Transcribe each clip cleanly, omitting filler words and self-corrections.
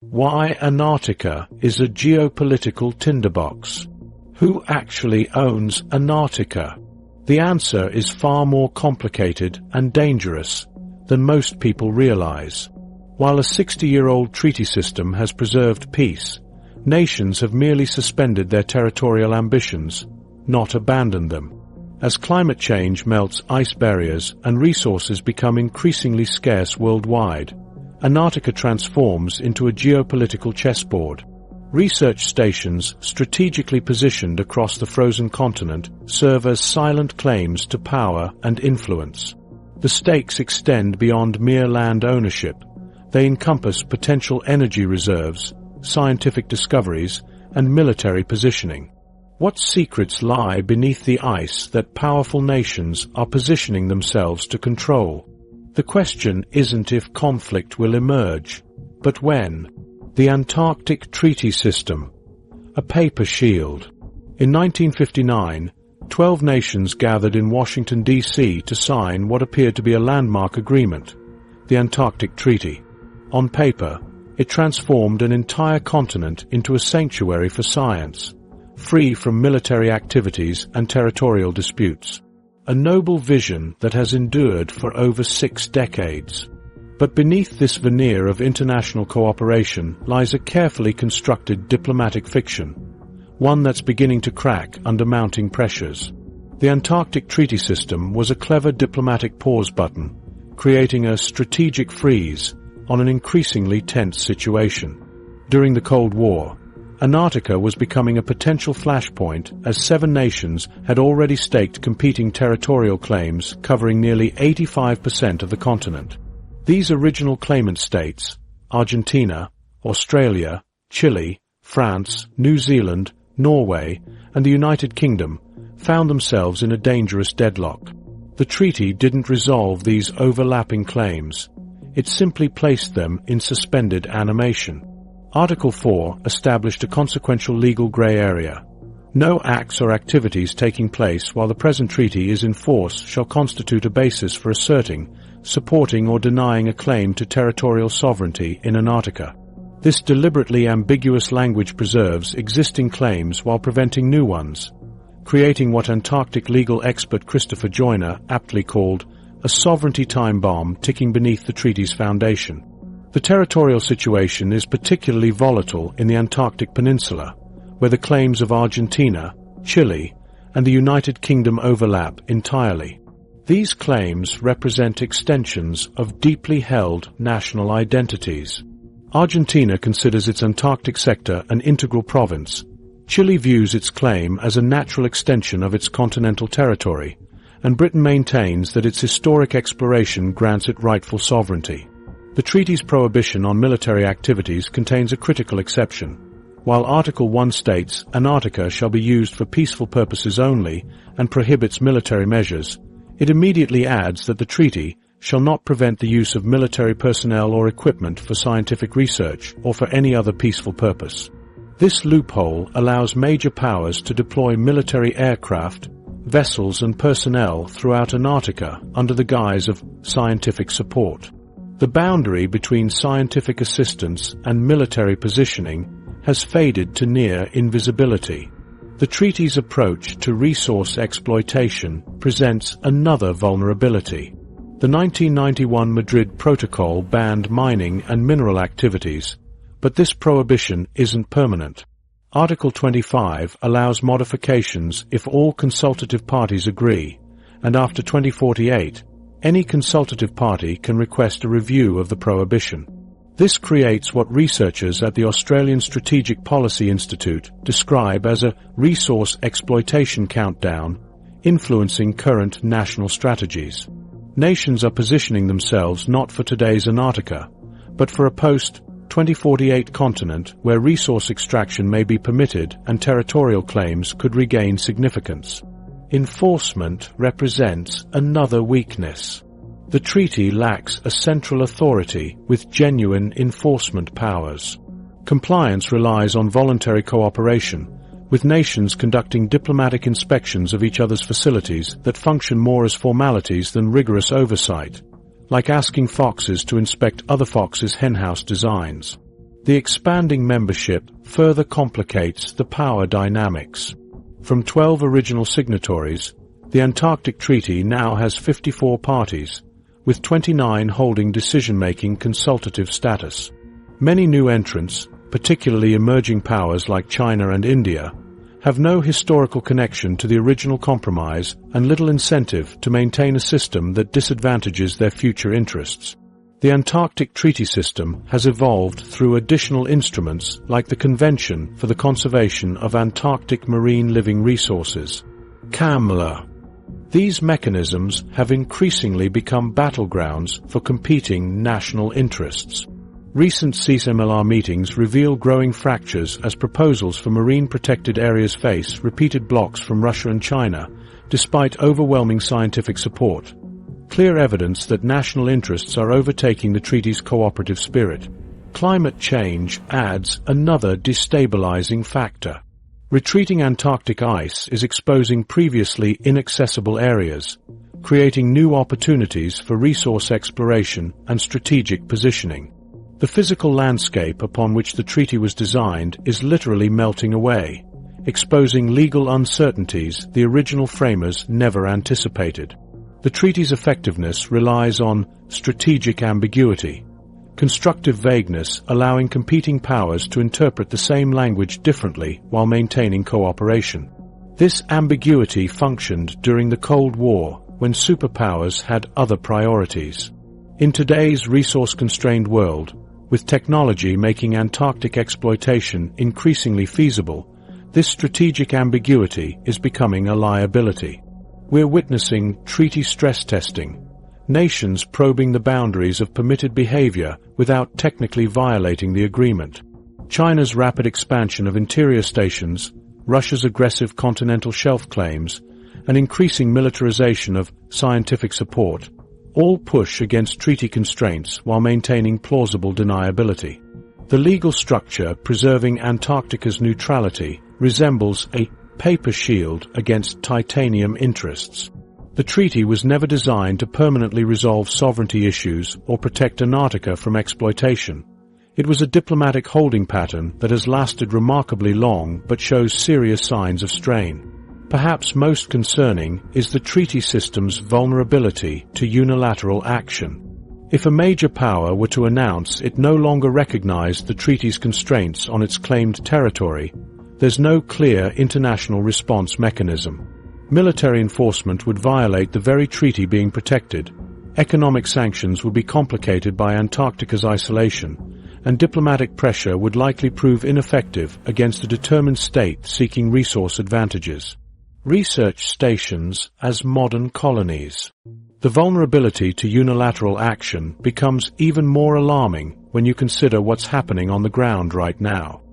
Why Antarctica is a geopolitical tinderbox. Who actually owns Antarctica? The answer is far more complicated and dangerous than most people realize. While a 60-year-old treaty system has preserved peace, nations have merely suspended their territorial ambitions, not abandoned them. As climate change melts ice barriers and resources become increasingly scarce worldwide, Antarctica transforms into a geopolitical chessboard. Research stations strategically positioned across the frozen continent serve as silent claims to power and influence. The stakes extend beyond mere land ownership. They encompass potential energy reserves, scientific discoveries, and military positioning. What secrets lie beneath the ice that powerful nations are positioning themselves to control? The question isn't if conflict will emerge, but when. The Antarctic Treaty System, a paper shield. In 1959, 12 nations gathered in Washington, D.C. to sign what appeared to be a landmark agreement, the Antarctic Treaty. On paper, it transformed an entire continent into a sanctuary for science, free from military activities and territorial disputes. A noble vision that has endured for over 6 decades. But beneath this veneer of international cooperation lies a carefully constructed diplomatic fiction, one that's beginning to crack under mounting pressures. The Antarctic Treaty System was a clever diplomatic pause button, creating a strategic freeze on an increasingly tense situation. During the Cold War, Antarctica was becoming a potential flashpoint as 7 nations had already staked competing territorial claims covering nearly 85% of the continent. These original claimant states, Argentina, Australia, Chile, France, New Zealand, Norway, and the United Kingdom, found themselves in a dangerous deadlock. The treaty didn't resolve these overlapping claims. It simply placed them in suspended animation. Article 4 established a consequential legal grey area. No acts or activities taking place while the present treaty is in force shall constitute a basis for asserting, supporting or denying a claim to territorial sovereignty in Antarctica. This deliberately ambiguous language preserves existing claims while preventing new ones, creating what Antarctic legal expert Christopher Joyner aptly called a sovereignty time bomb ticking beneath the treaty's foundation. The territorial situation is particularly volatile in the Antarctic Peninsula, where the claims of Argentina, Chile, and the United Kingdom overlap entirely. These claims represent extensions of deeply held national identities. Argentina considers its Antarctic sector an integral province. Chile views its claim as a natural extension of its continental territory, and Britain maintains that its historic exploration grants it rightful sovereignty. The treaty's prohibition on military activities contains a critical exception. While Article 1 states Antarctica shall be used for peaceful purposes only and prohibits military measures, it immediately adds that the treaty shall not prevent the use of military personnel or equipment for scientific research or for any other peaceful purpose. This loophole allows major powers to deploy military aircraft, vessels and personnel throughout Antarctica under the guise of scientific support. The boundary between scientific assistance and military positioning has faded to near invisibility. The treaty's approach to resource exploitation presents another vulnerability. The 1991 Madrid Protocol banned mining and mineral activities, but this prohibition isn't permanent. Article 25 allows modifications if all consultative parties agree, and after 2048, any consultative party can request a review of the prohibition. This creates what researchers at the Australian Strategic Policy Institute describe as a resource exploitation countdown, influencing current national strategies. Nations are positioning themselves not for today's Antarctica, but for a post-2048 continent where resource extraction may be permitted and territorial claims could regain significance. Enforcement represents another weakness. The treaty lacks a central authority with genuine enforcement powers. Compliance relies on voluntary cooperation, with nations conducting diplomatic inspections of each other's facilities that function more as formalities than rigorous oversight, like asking foxes to inspect other foxes' henhouse designs. The expanding membership further complicates the power dynamics. From 12 original signatories, the Antarctic Treaty now has 54 parties, with 29 holding decision-making consultative status. Many new entrants, particularly emerging powers like China and India, have no historical connection to the original compromise and little incentive to maintain a system that disadvantages their future interests. The Antarctic Treaty System has evolved through additional instruments like the Convention for the Conservation of Antarctic Marine Living Resources, CAMLR. These mechanisms have increasingly become battlegrounds for competing national interests. Recent CSMLR meetings reveal growing fractures as proposals for marine protected areas face repeated blocks from Russia and China, despite overwhelming scientific support. Clear evidence that national interests are overtaking the treaty's cooperative spirit. Climate change adds another destabilizing factor. Retreating Antarctic ice is exposing previously inaccessible areas, creating new opportunities for resource exploration and strategic positioning. The physical landscape upon which the treaty was designed is literally melting away, exposing legal uncertainties the original framers never anticipated. The treaty's effectiveness relies on strategic ambiguity, constructive vagueness allowing competing powers to interpret the same language differently while maintaining cooperation. This ambiguity functioned during the Cold War when superpowers had other priorities. In today's resource-constrained world, with technology making Antarctic exploitation increasingly feasible, this strategic ambiguity is becoming a liability. We're witnessing treaty stress testing, nations probing the boundaries of permitted behavior without technically violating the agreement. China's rapid expansion of interior stations, Russia's aggressive continental shelf claims, and increasing militarization of scientific support all push against treaty constraints while maintaining plausible deniability. The legal structure preserving Antarctica's neutrality resembles a paper shield against titanium interests. The treaty was never designed to permanently resolve sovereignty issues or protect Antarctica from exploitation. It was a diplomatic holding pattern that has lasted remarkably long but shows serious signs of strain. Perhaps most concerning is the treaty system's vulnerability to unilateral action. If a major power were to announce it no longer recognized the treaty's constraints on its claimed territory, there's no clear international response mechanism. Military enforcement would violate the very treaty being protected, economic sanctions would be complicated by Antarctica's isolation, and diplomatic pressure would likely prove ineffective against a determined state seeking resource advantages. Research stations as modern colonies. The vulnerability to unilateral action becomes even more alarming when you consider what's happening on the ground right now.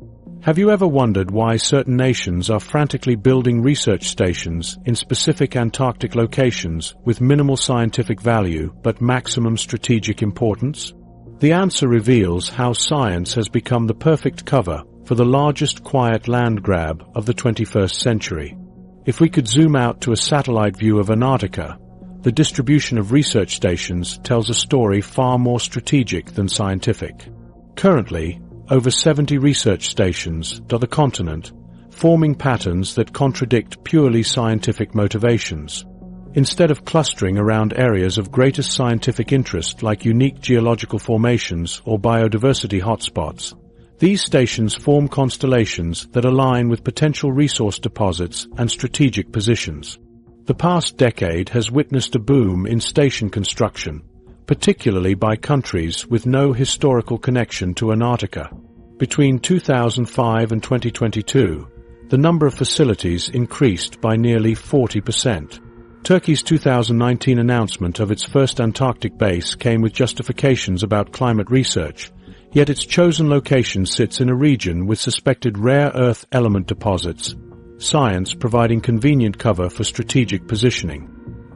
Have you ever wondered why certain nations are frantically building research stations in specific Antarctic locations with minimal scientific value but maximum strategic importance? The answer reveals how science has become the perfect cover for the largest quiet land grab of the 21st century. If we could zoom out to a satellite view of Antarctica, the distribution of research stations tells a story far more strategic than scientific. Currently, over 70 research stations dot the continent, forming patterns that contradict purely scientific motivations. Instead of clustering around areas of greatest scientific interest like unique geological formations or biodiversity hotspots, these stations form constellations that align with potential resource deposits and strategic positions. The past decade has witnessed a boom in station construction, particularly by countries with no historical connection to Antarctica. Between 2005 and 2022, the number of facilities increased by nearly 40%. Turkey's 2019 announcement of its first Antarctic base came with justifications about climate research, yet its chosen location sits in a region with suspected rare earth element deposits, science providing convenient cover for strategic positioning.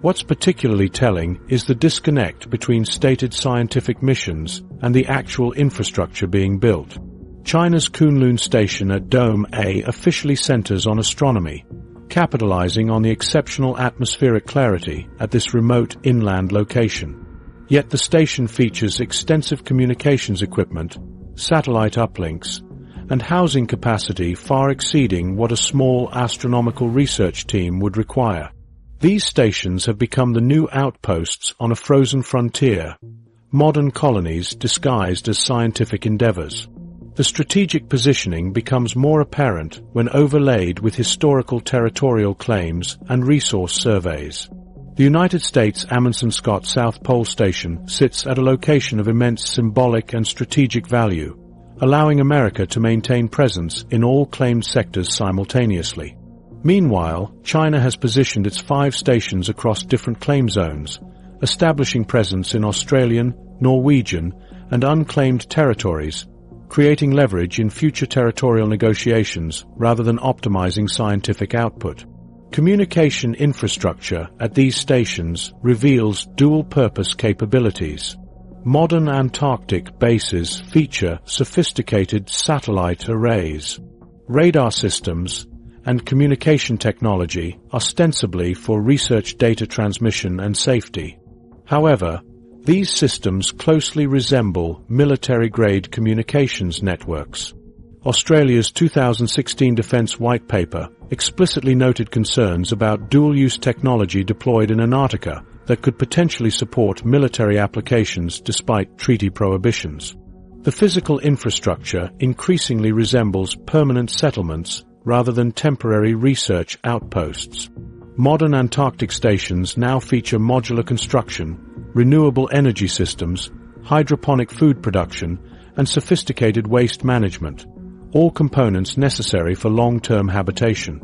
What's particularly telling is the disconnect between stated scientific missions and the actual infrastructure being built. China's Kunlun station at Dome A officially centers on astronomy, capitalizing on the exceptional atmospheric clarity at this remote inland location. Yet the station features extensive communications equipment, satellite uplinks, and housing capacity far exceeding what a small astronomical research team would require. These stations have become the new outposts on a frozen frontier, modern colonies disguised as scientific endeavors. The strategic positioning becomes more apparent when overlaid with historical territorial claims and resource surveys. The United States Amundsen-Scott South Pole Station sits at a location of immense symbolic and strategic value, allowing America to maintain presence in all claimed sectors simultaneously. Meanwhile, China has positioned its 5 stations across different claim zones, establishing presence in Australian, Norwegian, and unclaimed territories, creating leverage in future territorial negotiations rather than optimizing scientific output. Communication infrastructure at these stations reveals dual-purpose capabilities. Modern Antarctic bases feature sophisticated satellite arrays, radar systems, and communication technology ostensibly for research data transmission and safety. However, these systems closely resemble military-grade communications networks. Australia's 2016 Defence White Paper explicitly noted concerns about dual-use technology deployed in Antarctica that could potentially support military applications despite treaty prohibitions. The physical infrastructure increasingly resembles permanent settlements rather than temporary research outposts. Modern Antarctic stations now feature modular construction, renewable energy systems, hydroponic food production, and sophisticated waste management, all components necessary for long-term habitation.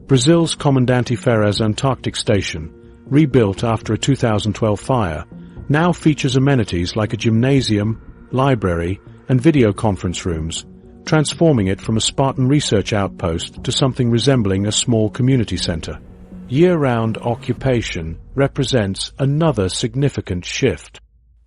Brazil's Comandante Ferraz Antarctic Station, rebuilt after a 2012 fire, now features amenities like a gymnasium, library, and video conference rooms, transforming it from a Spartan research outpost to something resembling a small community center. Year-round occupation represents another significant shift.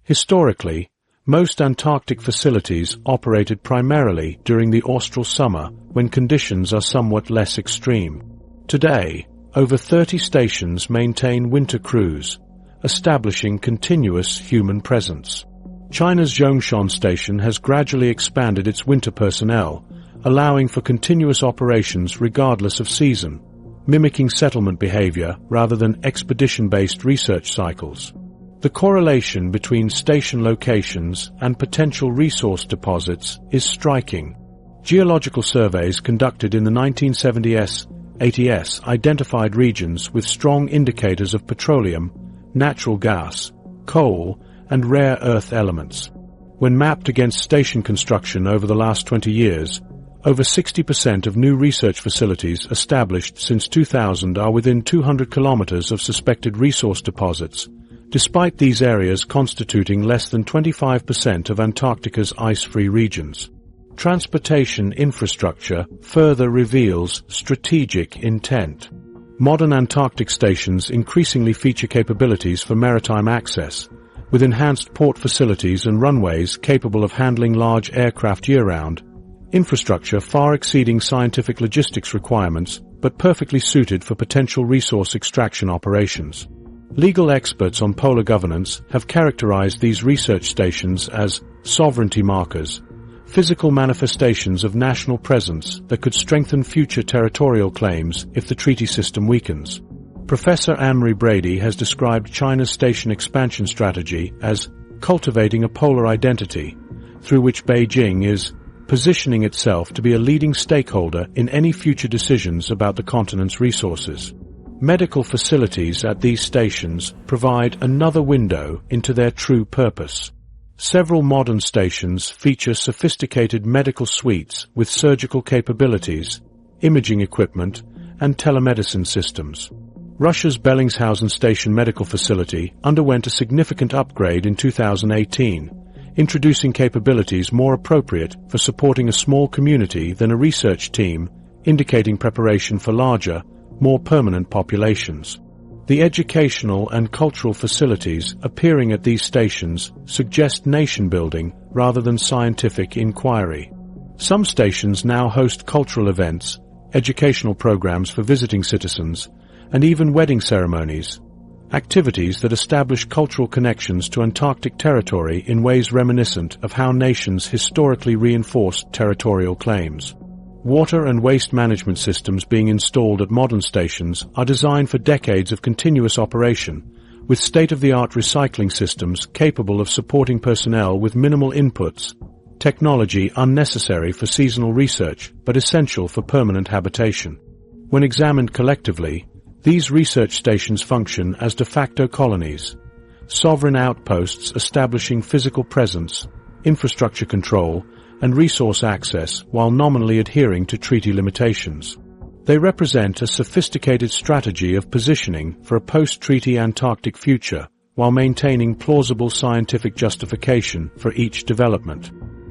Historically, most Antarctic facilities operated primarily during the austral summer when conditions are somewhat less extreme. Today, over 30 stations maintain winter crews, establishing continuous human presence. China's Zhongshan Station has gradually expanded its winter personnel, allowing for continuous operations regardless of season, mimicking settlement behavior rather than expedition-based research cycles. The correlation between station locations and potential resource deposits is striking. Geological surveys conducted in the 1970s, 80s identified regions with strong indicators of petroleum, natural gas, coal, and rare earth elements. When mapped against station construction over the last 20 years, over 60% of new research facilities established since 2000 are within 200 kilometers of suspected resource deposits, despite these areas constituting less than 25% of Antarctica's ice-free regions. Transportation infrastructure further reveals strategic intent. Modern Antarctic stations increasingly feature capabilities for maritime access, with enhanced port facilities and runways capable of handling large aircraft year-round, infrastructure far exceeding scientific logistics requirements but perfectly suited for potential resource extraction operations. Legal experts on polar governance have characterized these research stations as sovereignty markers, physical manifestations of national presence that could strengthen future territorial claims if the treaty system weakens. Professor Anne-Marie Brady has described China's station expansion strategy as cultivating a polar identity, through which Beijing is positioning itself to be a leading stakeholder in any future decisions about the continent's resources. Medical facilities at these stations provide another window into their true purpose. Several modern stations feature sophisticated medical suites with surgical capabilities, imaging equipment, and telemedicine systems. Russia's Bellingshausen Station medical facility underwent a significant upgrade in 2018, introducing capabilities more appropriate for supporting a small community than a research team, indicating preparation for larger, more permanent populations. The educational and cultural facilities appearing at these stations suggest nation-building rather than scientific inquiry. Some stations now host cultural events, educational programs for visiting citizens, and even wedding ceremonies, activities that establish cultural connections to Antarctic territory in ways reminiscent of how nations historically reinforced territorial claims. Water and waste management systems being installed at modern stations are designed for decades of continuous operation, with state-of-the-art recycling systems capable of supporting personnel with minimal inputs, technology unnecessary for seasonal research but essential for permanent habitation. When examined collectively, these research stations function as de facto colonies, sovereign outposts establishing physical presence, infrastructure control, and resource access while nominally adhering to treaty limitations. They represent a sophisticated strategy of positioning for a post-treaty Antarctic future while maintaining plausible scientific justification for each development.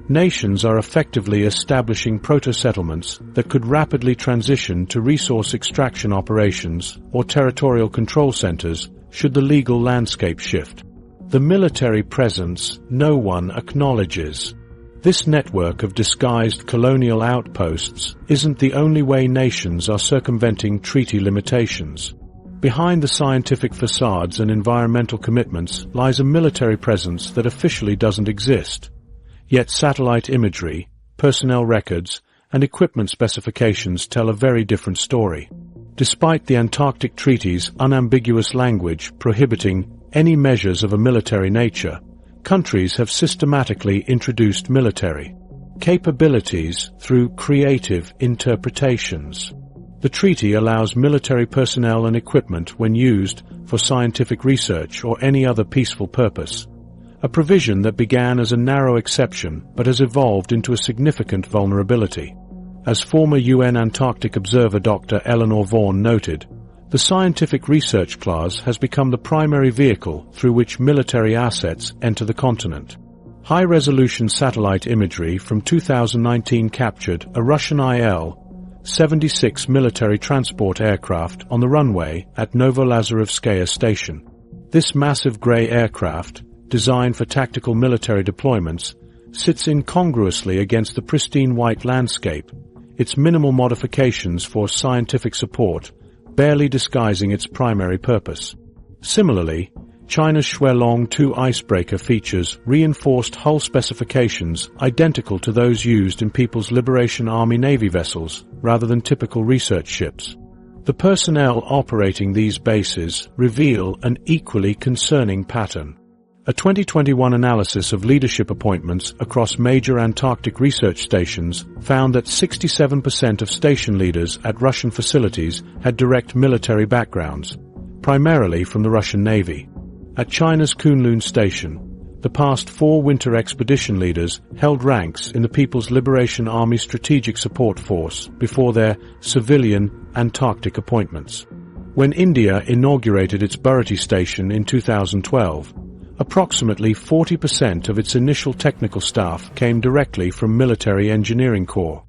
Nations are effectively establishing proto-settlements that could rapidly transition to resource extraction operations or territorial control centers should the legal landscape shift. The military presence no one acknowledges. This network of disguised colonial outposts isn't the only way nations are circumventing treaty limitations. Behind the scientific facades and environmental commitments lies a military presence that officially doesn't exist. Yet satellite imagery, personnel records, and equipment specifications tell a very different story. Despite the Antarctic Treaty's unambiguous language prohibiting any measures of a military nature, countries have systematically introduced military capabilities through creative interpretations. The treaty allows military personnel and equipment when used for scientific research or any other peaceful purpose, a provision that began as a narrow exception but has evolved into a significant vulnerability. As former UN Antarctic observer Dr. Eleanor Vaughan noted, the scientific research clause has become the primary vehicle through which military assets enter the continent. High-resolution satellite imagery from 2019 captured a Russian Il-76 military transport aircraft on the runway at Novolazarevskaya Station. This massive grey aircraft, designed for tactical military deployments, sits incongruously against the pristine white landscape, its minimal modifications for scientific support barely disguising its primary purpose. Similarly, China's Shuelong 2 icebreaker features reinforced hull specifications identical to those used in People's Liberation Army Navy vessels rather than typical research ships. The personnel operating these bases reveal an equally concerning pattern. A 2021 analysis of leadership appointments across major Antarctic research stations found that 67% of station leaders at Russian facilities had direct military backgrounds, primarily from the Russian Navy. At China's Kunlun Station, the past 4 winter expedition leaders held ranks in the People's Liberation Army Strategic Support Force before their civilian Antarctic appointments. When India inaugurated its Burati Station in 2012, approximately 40% of its initial technical staff came directly from military engineering corps.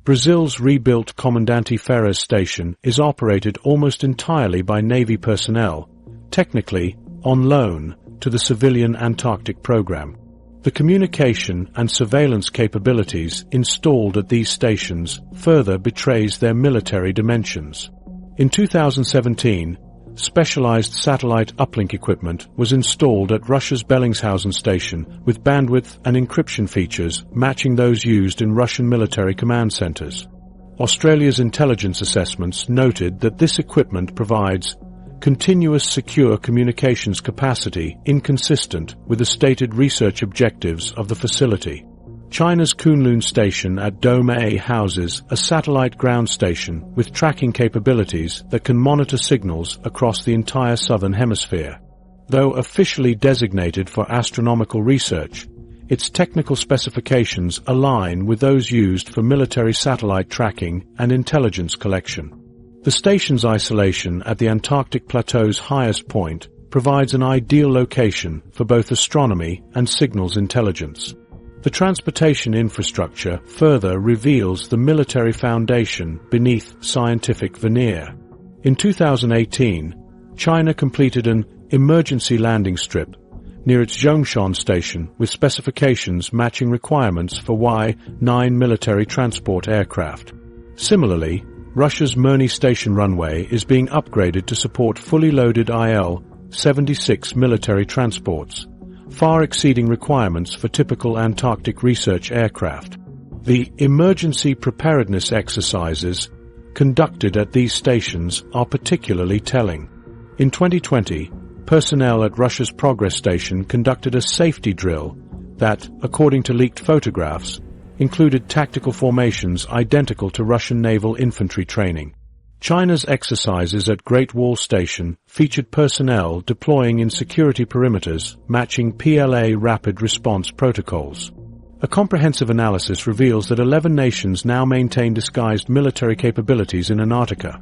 Brazil's rebuilt Comandante Ferreira Station is operated almost entirely by Navy personnel, technically on loan to the civilian Antarctic program. The communication and surveillance capabilities installed at these stations further betrays their military dimensions. In 2017, specialized satellite uplink equipment was installed at Russia's Bellingshausen station with bandwidth and encryption features matching those used in Russian military command centers. Australia's intelligence assessments noted that this equipment provides continuous secure communications capacity inconsistent with the stated research objectives of the facility. China's Kunlun Station at Dome A houses a satellite ground station with tracking capabilities that can monitor signals across the entire southern hemisphere. Though officially designated for astronomical research, its technical specifications align with those used for military satellite tracking and intelligence collection. The station's isolation at the Antarctic Plateau's highest point provides an ideal location for both astronomy and signals intelligence. The transportation infrastructure further reveals the military foundation beneath scientific veneer. In 2018, China completed an emergency landing strip near its Zhongshan station with specifications matching requirements for Y-9 military transport aircraft. Similarly, Russia's Mirny Station runway is being upgraded to support fully loaded Il-76 76 military transports, far exceeding requirements for typical Antarctic research aircraft. The emergency preparedness exercises conducted at these stations are particularly telling. In 2020, personnel at Russia's Progress Station conducted a safety drill that, according to leaked photographs, included tactical formations identical to Russian naval infantry training. China's exercises at Great Wall Station featured personnel deploying in security perimeters matching PLA rapid response protocols. A comprehensive analysis reveals that 11 nations now maintain disguised military capabilities in Antarctica.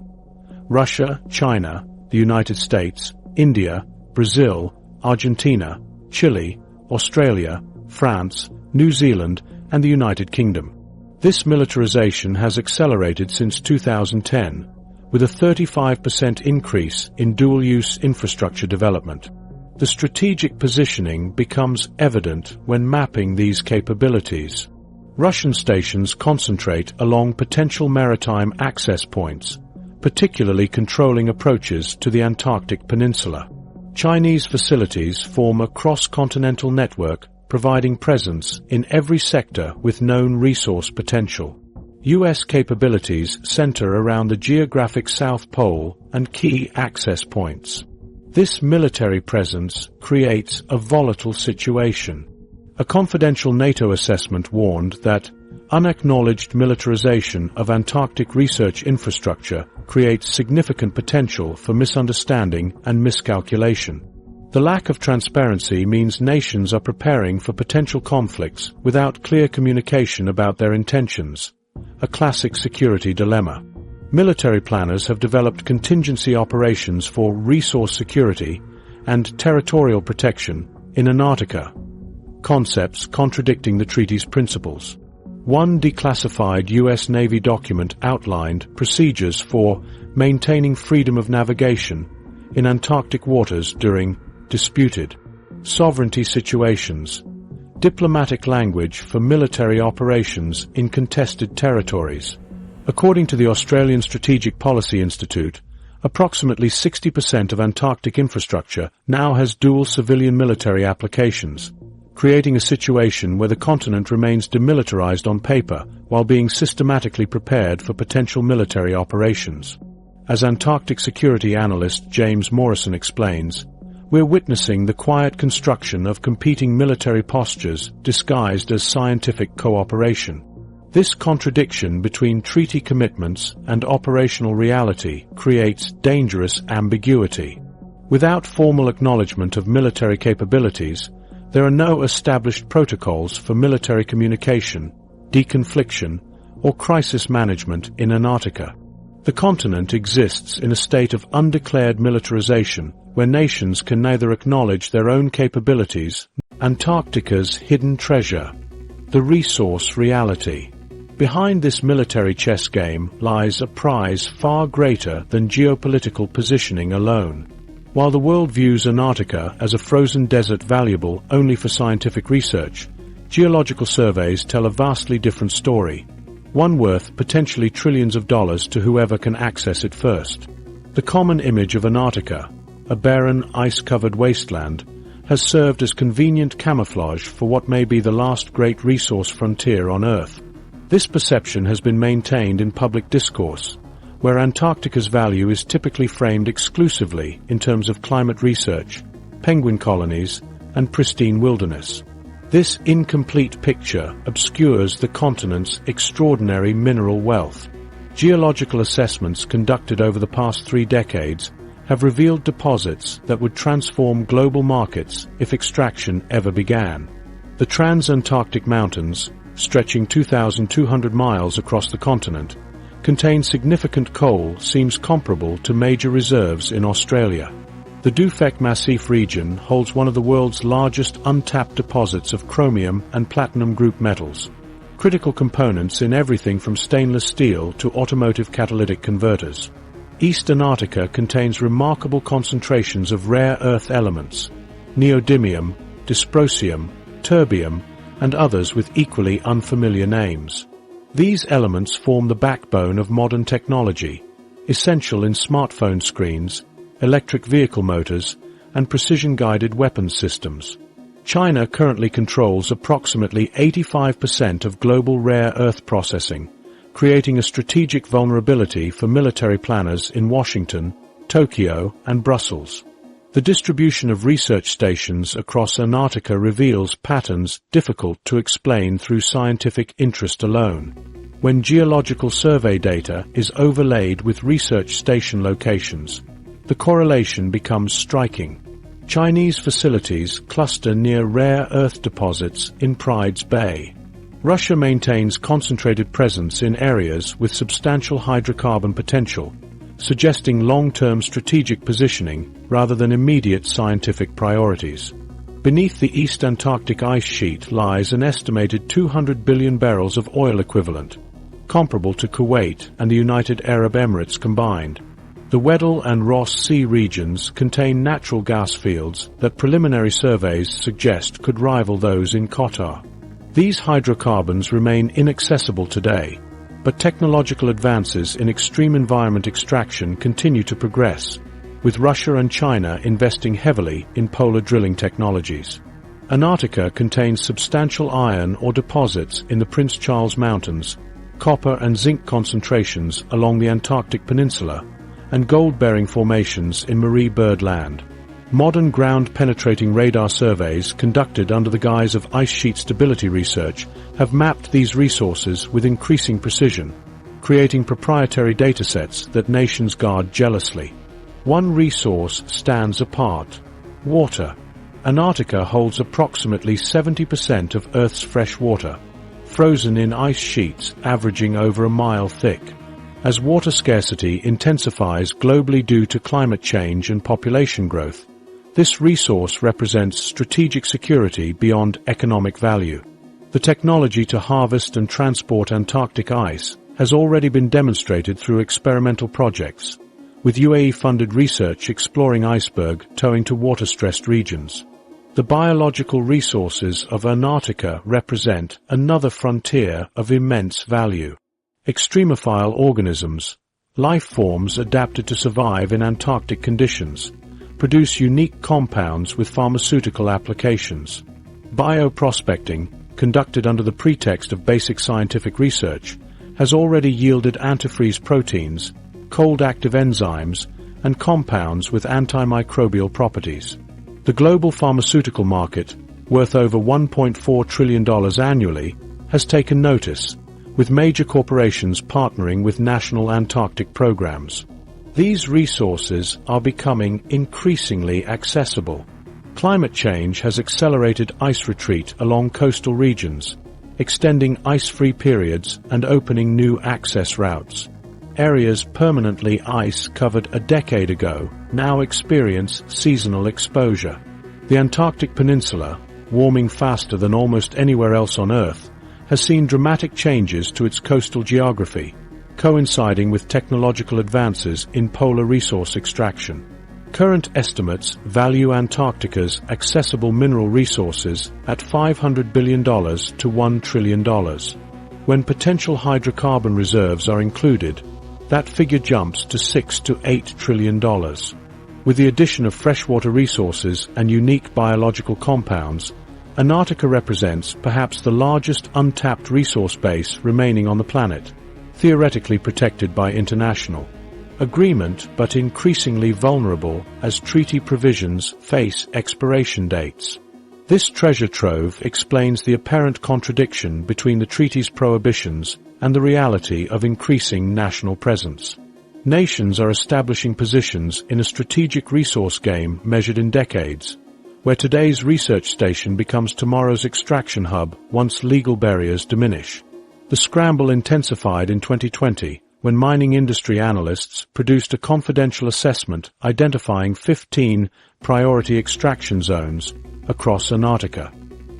Russia, China, the United States, India, Brazil, Argentina, Chile, Australia, France, New Zealand, and the United Kingdom. This militarization has accelerated since 2010, with a 35% increase in dual-use infrastructure development. The strategic positioning becomes evident when mapping these capabilities. Russian stations concentrate along potential maritime access points, particularly controlling approaches to the Antarctic Peninsula. Chinese facilities form a cross-continental network providing presence in every sector with known resource potential. U.S. capabilities center around the geographic South Pole and key access points. This military presence creates a volatile situation. A confidential NATO assessment warned that unacknowledged militarization of Antarctic research infrastructure creates significant potential for misunderstanding and miscalculation. The lack of transparency means nations are preparing for potential conflicts without clear communication about their intentions, a classic security dilemma. Military planners have developed contingency operations for resource security and territorial protection in Antarctica, concepts contradicting the treaty's principles. One declassified U.S. Navy document outlined procedures for maintaining freedom of navigation in Antarctic waters during disputed sovereignty situations, diplomatic language for military operations in contested territories. According to the Australian Strategic Policy Institute, approximately 60% of Antarctic infrastructure now has dual civilian-military applications, creating a situation where the continent remains demilitarized on paper while being systematically prepared for potential military operations. As Antarctic security analyst James Morrison explains, we're witnessing the quiet construction of competing military postures disguised as scientific cooperation. This contradiction between treaty commitments and operational reality creates dangerous ambiguity. Without formal acknowledgement of military capabilities, there are no established protocols for military communication, deconfliction, or crisis management in Antarctica. The continent exists in a state of undeclared militarization where nations can neither acknowledge their own capabilities. Antarctica's hidden treasure, the resource reality. Behind this military chess game lies a prize far greater than geopolitical positioning alone. While the world views Antarctica as a frozen desert valuable only for scientific research, geological surveys tell a vastly different story, one worth potentially trillions of dollars to whoever can access it first. The common image of Antarctica, a barren, ice-covered wasteland, has served as convenient camouflage for what may be the last great resource frontier on Earth. This perception has been maintained in public discourse, where Antarctica's value is typically framed exclusively in terms of climate research, penguin colonies, and pristine wilderness. This incomplete picture obscures the continent's extraordinary mineral wealth. Geological assessments conducted over the past 3 decades have revealed deposits that would transform global markets if extraction ever began. The Transantarctic Mountains, stretching 2,200 miles across the continent, contain significant coal seems comparable to major reserves in Australia. The Dufek Massif region holds one of the world's largest untapped deposits of chromium and platinum group metals, critical components in everything from stainless steel to automotive catalytic converters. East Antarctica contains remarkable concentrations of rare earth elements, neodymium, dysprosium, terbium, and others with equally unfamiliar names. These elements form the backbone of modern technology, essential in smartphone screens, electric vehicle motors, and precision-guided weapons systems. China currently controls approximately 85% of global rare earth processing, creating a strategic vulnerability for military planners in Washington, Tokyo, and Brussels. The distribution of research stations across Antarctica reveals patterns difficult to explain through scientific interest alone. When geological survey data is overlaid with research station locations, the correlation becomes striking. Chinese facilities cluster near rare earth deposits in Pride's Bay. Russia maintains concentrated presence in areas with substantial hydrocarbon potential, suggesting long-term strategic positioning rather than immediate scientific priorities. Beneath the East Antarctic ice sheet lies an estimated 200 billion barrels of oil equivalent, comparable to Kuwait and the United Arab Emirates combined. The Weddell and Ross Sea regions contain natural gas fields that preliminary surveys suggest could rival those in Qatar. These hydrocarbons remain inaccessible today, but technological advances in extreme environment extraction continue to progress, with Russia and China investing heavily in polar drilling technologies. Antarctica contains substantial iron ore deposits in the Prince Charles Mountains, copper and zinc concentrations along the Antarctic Peninsula, and gold-bearing formations in Marie Byrd Land. Modern ground-penetrating radar surveys conducted under the guise of ice sheet stability research have mapped these resources with increasing precision, creating proprietary datasets that nations guard jealously. One resource stands apart: water. Antarctica holds approximately 70% of Earth's fresh water, frozen in ice sheets averaging over a mile thick. As water scarcity intensifies globally due to climate change and population growth, this resource represents strategic security beyond economic value. The technology to harvest and transport Antarctic ice has already been demonstrated through experimental projects, with UAE-funded research exploring iceberg towing to water-stressed regions. The biological resources of Antarctica represent another frontier of immense value. Extremophile organisms, life forms adapted to survive in Antarctic conditions, produce unique compounds with pharmaceutical applications. Bioprospecting, conducted under the pretext of basic scientific research, has already yielded antifreeze proteins, cold-active enzymes, and compounds with antimicrobial properties. The global pharmaceutical market, worth over $1.4 trillion annually, has taken notice, with major corporations partnering with national Antarctic programs. These resources are becoming increasingly accessible. Climate change has accelerated ice retreat along coastal regions, extending ice-free periods and opening new access routes. Areas permanently ice-covered a decade ago now experience seasonal exposure. The Antarctic Peninsula, warming faster than almost anywhere else on Earth, has seen dramatic changes to its coastal geography, coinciding with technological advances in polar resource extraction. Current estimates value Antarctica's accessible mineral resources at $500 billion to $1 trillion. When potential hydrocarbon reserves are included, that figure jumps to $6 to $8 trillion. With the addition of freshwater resources and unique biological compounds, Antarctica represents perhaps the largest untapped resource base remaining on the planet, theoretically protected by international agreement but increasingly vulnerable as treaty provisions face expiration dates. This treasure trove explains the apparent contradiction between the treaty's prohibitions and the reality of increasing national presence. Nations are establishing positions in a strategic resource game measured in decades, where today's research station becomes tomorrow's extraction hub once legal barriers diminish. The scramble intensified in 2020 when mining industry analysts produced a confidential assessment identifying 15 priority extraction zones across Antarctica.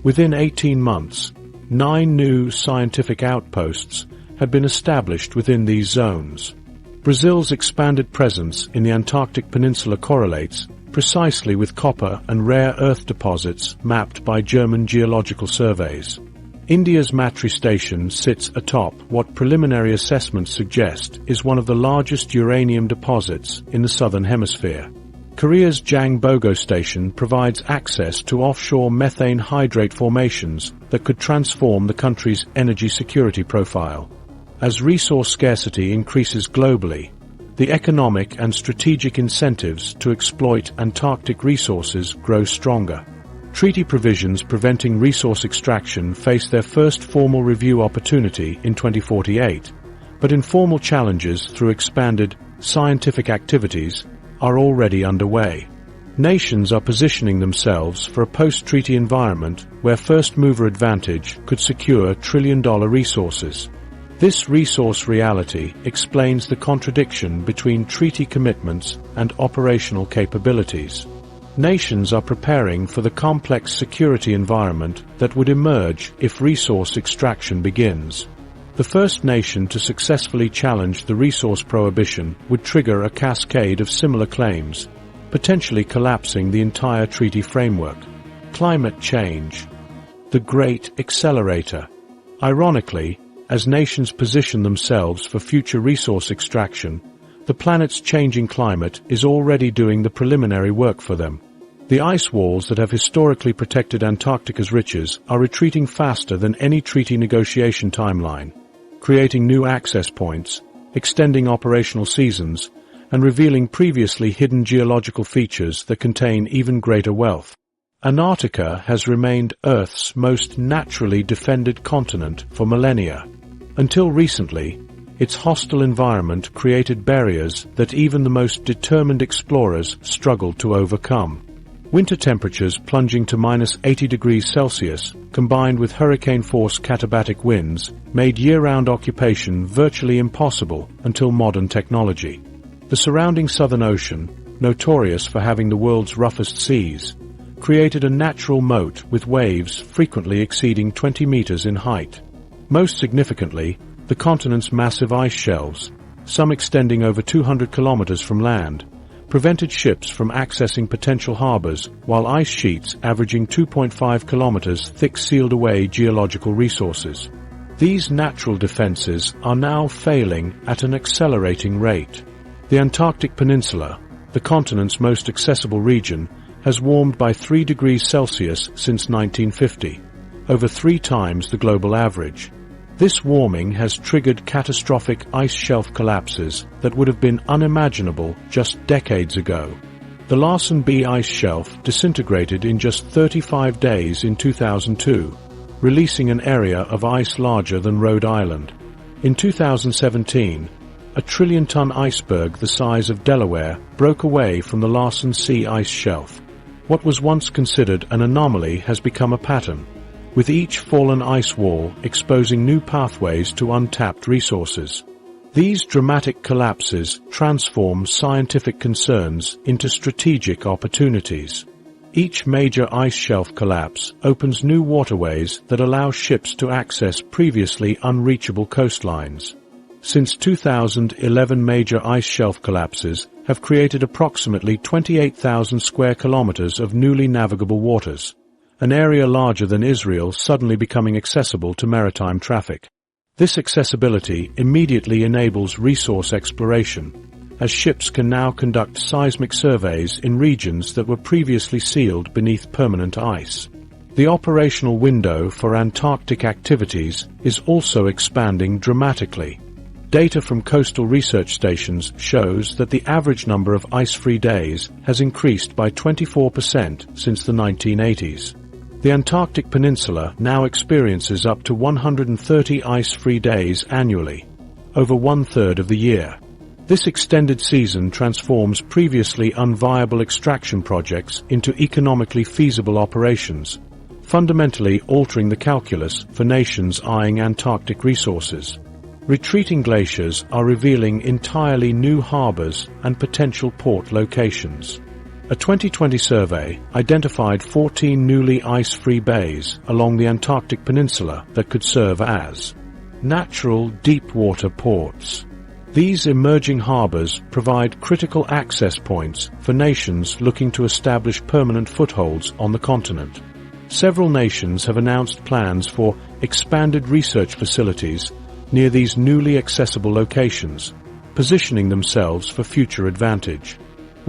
Within 18 months, 9 new scientific outposts had been established within these zones. Brazil's expanded presence in the Antarctic Peninsula correlates precisely with copper and rare earth deposits mapped by German geological surveys. India's Matri station sits atop what preliminary assessments suggest is one of the largest uranium deposits in the southern hemisphere. Korea's Jangbogo Station provides access to offshore methane hydrate formations that could transform the country's energy security profile. As resource scarcity increases globally, the economic and strategic incentives to exploit Antarctic resources grow stronger. Treaty provisions preventing resource extraction face their first formal review opportunity in 2048, but informal challenges through expanded scientific activities are already underway. Nations are positioning themselves for a post-treaty environment where first-mover advantage could secure trillion-dollar resources. This resource reality explains the contradiction between treaty commitments and operational capabilities. Nations are preparing for the complex security environment that would emerge if resource extraction begins. The first nation to successfully challenge the resource prohibition would trigger a cascade of similar claims, potentially collapsing the entire treaty framework. Climate change. The Great Accelerator. Ironically, as nations position themselves for future resource extraction, the planet's changing climate is already doing the preliminary work for them. The ice walls that have historically protected Antarctica's riches are retreating faster than any treaty negotiation timeline, creating new access points, extending operational seasons, and revealing previously hidden geological features that contain even greater wealth. Antarctica has remained Earth's most naturally defended continent for millennia. Until recently, its hostile environment created barriers that even the most determined explorers struggled to overcome. Winter temperatures plunging to -80°C, combined with hurricane-force katabatic winds, made year-round occupation virtually impossible until modern technology. The surrounding Southern Ocean, notorious for having the world's roughest seas, created a natural moat with waves frequently exceeding 20 meters in height. Most significantly, the continent's massive ice shelves, some extending over 200 kilometers from land, prevented ships from accessing potential harbors, while ice sheets averaging 2.5 kilometers thick sealed away geological resources. These natural defenses are now failing at an accelerating rate. The Antarctic Peninsula, the continent's most accessible region, has warmed by 3 degrees Celsius since 1950, over 3 times the global average. This warming has triggered catastrophic ice shelf collapses that would have been unimaginable just decades ago. The Larsen B ice shelf disintegrated in just 35 days in 2002, releasing an area of ice larger than Rhode Island. In 2017, a trillion-ton iceberg the size of Delaware broke away from the Larsen C ice shelf. What was once considered an anomaly has become a pattern, with each fallen ice wall exposing new pathways to untapped resources. These dramatic collapses transform scientific concerns into strategic opportunities. Each major ice shelf collapse opens new waterways that allow ships to access previously unreachable coastlines. Since 2011, major ice shelf collapses have created approximately 28,000 square kilometers of newly navigable waters, an area larger than Israel suddenly becoming accessible to maritime traffic. This accessibility immediately enables resource exploration, as ships can now conduct seismic surveys in regions that were previously sealed beneath permanent ice. The operational window for Antarctic activities is also expanding dramatically. Data from coastal research stations shows that the average number of ice-free days has increased by 24% since the 1980s. The Antarctic Peninsula now experiences up to 130 ice-free days annually, over 1/3 of the year. This extended season transforms previously unviable extraction projects into economically feasible operations, fundamentally altering the calculus for nations eyeing Antarctic resources. Retreating glaciers are revealing entirely new harbors and potential port locations. A 2020 survey identified 14 newly ice-free bays along the Antarctic Peninsula that could serve as natural deep-water ports. These emerging harbors provide critical access points for nations looking to establish permanent footholds on the continent. Several nations have announced plans for expanded research facilities near these newly accessible locations, positioning themselves for future advantage.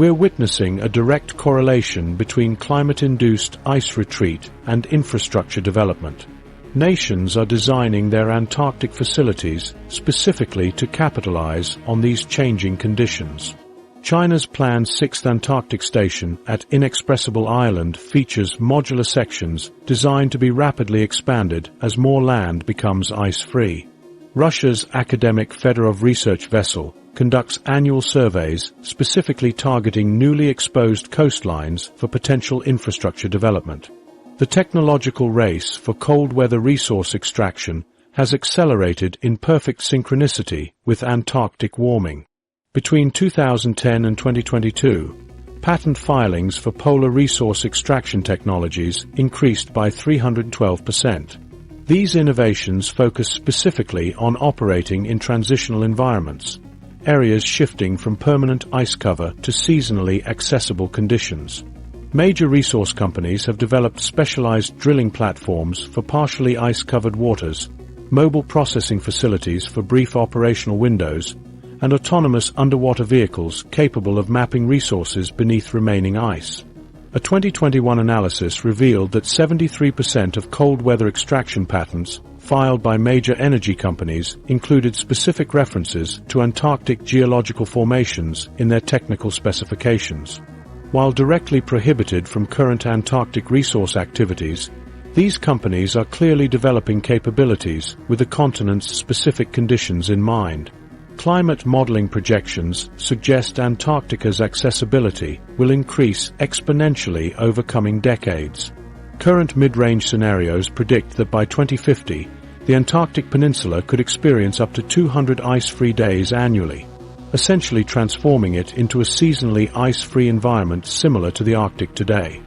We're witnessing a direct correlation between climate-induced ice retreat and infrastructure development. Nations are designing their Antarctic facilities specifically to capitalize on these changing conditions. China's planned 6th Antarctic station at Inexpressible Island features modular sections designed to be rapidly expanded as more land becomes ice-free. Russia's academic Fedorov research vessel conducts annual surveys specifically targeting newly exposed coastlines for potential infrastructure development. The technological race for cold-weather resource extraction has accelerated in perfect synchronicity with Antarctic warming. Between 2010 and 2022, patent filings for polar resource extraction technologies increased by 312%. These innovations focus specifically on operating in transitional environments, areas shifting from permanent ice cover to seasonally accessible conditions. Major resource companies have developed specialized drilling platforms for partially ice-covered waters, mobile processing facilities for brief operational windows, and autonomous underwater vehicles capable of mapping resources beneath remaining ice. A 2021 analysis revealed that 73% of cold weather extraction patents filed by major energy companies included specific references to Antarctic geological formations in their technical specifications. While directly prohibited from current Antarctic resource activities, these companies are clearly developing capabilities with the continent's specific conditions in mind. Climate modeling projections suggest Antarctica's accessibility will increase exponentially over coming decades. Current mid-range scenarios predict that by 2050, the Antarctic Peninsula could experience up to 200 ice-free days annually, essentially transforming it into a seasonally ice-free environment similar to the Arctic today.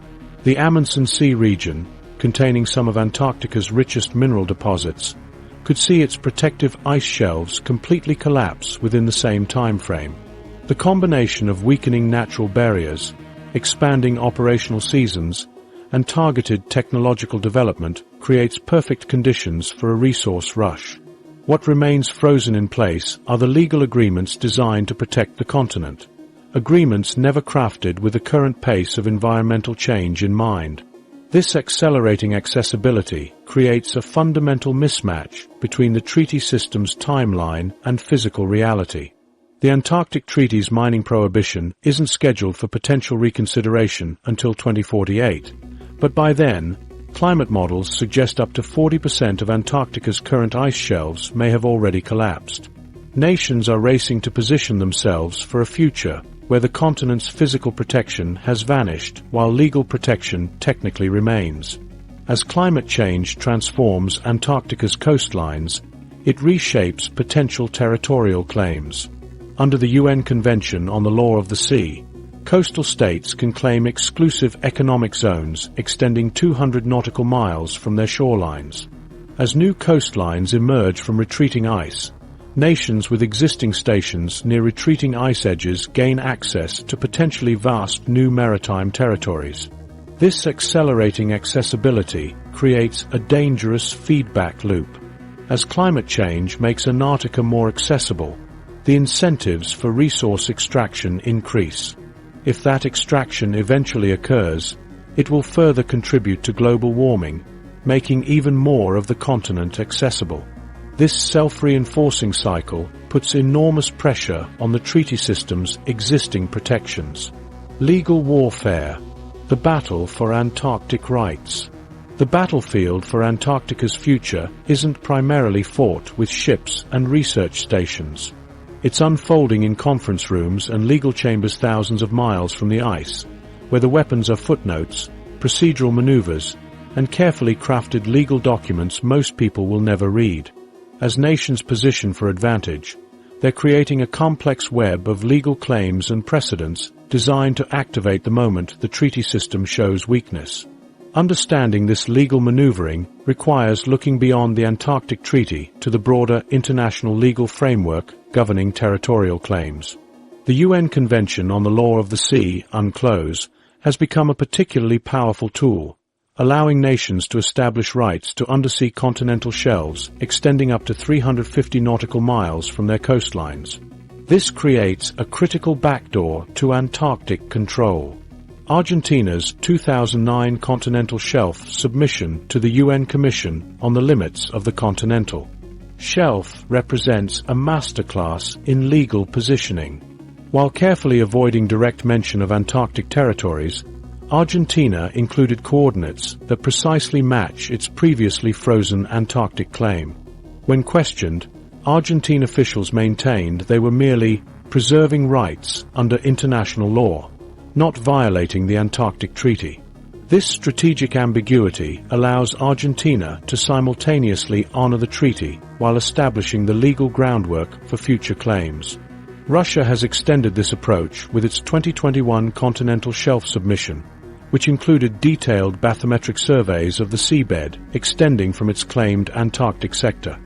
The Amundsen Sea region, containing some of Antarctica's richest mineral deposits, could see its protective ice shelves completely collapse within the same time frame. The combination of weakening natural barriers, expanding operational seasons, and targeted technological development creates perfect conditions for a resource rush. What remains frozen in place are the legal agreements designed to protect the continent, agreements never crafted with the current pace of environmental change in mind. This accelerating accessibility creates a fundamental mismatch between the treaty system's timeline and physical reality. The Antarctic Treaty's mining prohibition isn't scheduled for potential reconsideration until 2048, but by then, climate models suggest up to 40% of Antarctica's current ice shelves may have already collapsed. Nations are racing to position themselves for a future where the continent's physical protection has vanished while legal protection technically remains. As climate change transforms Antarctica's coastlines, it reshapes potential territorial claims. Under the UN Convention on the Law of the Sea, coastal states can claim exclusive economic zones extending 200 nautical miles from their shorelines. As new coastlines emerge from retreating ice, nations with existing stations near retreating ice edges gain access to potentially vast new maritime territories. This accelerating accessibility creates a dangerous feedback loop. As climate change makes Antarctica more accessible, the incentives for resource extraction increase. If that extraction eventually occurs, it will further contribute to global warming, making even more of the continent accessible. This self-reinforcing cycle puts enormous pressure on the treaty system's existing protections. Legal warfare. The battle for Antarctic rights. The battlefield for Antarctica's future isn't primarily fought with ships and research stations. It's unfolding in conference rooms and legal chambers thousands of miles from the ice, where the weapons are footnotes, procedural maneuvers, and carefully crafted legal documents most people will never read. As nations position for advantage, they're creating a complex web of legal claims and precedents designed to activate the moment the treaty system shows weakness. Understanding this legal maneuvering requires looking beyond the Antarctic Treaty to the broader international legal framework governing territorial claims. The UN Convention on the Law of the Sea, UNCLOS, has become a particularly powerful tool, allowing nations to establish rights to undersea continental shelves extending up to 350 nautical miles from their coastlines. This creates a critical backdoor to Antarctic control. Argentina's 2009 Continental Shelf submission to the UN Commission on the Limits of the Continental Shelf represents a masterclass in legal positioning. While carefully avoiding direct mention of Antarctic territories, Argentina included coordinates that precisely match its previously frozen Antarctic claim. When questioned, Argentine officials maintained they were merely preserving rights under international law, not violating the Antarctic Treaty. This strategic ambiguity allows Argentina to simultaneously honor the treaty while establishing the legal groundwork for future claims. Russia has extended this approach with its 2021 Continental Shelf submission, which included detailed bathymetric surveys of the seabed extending from its claimed Antarctic sector.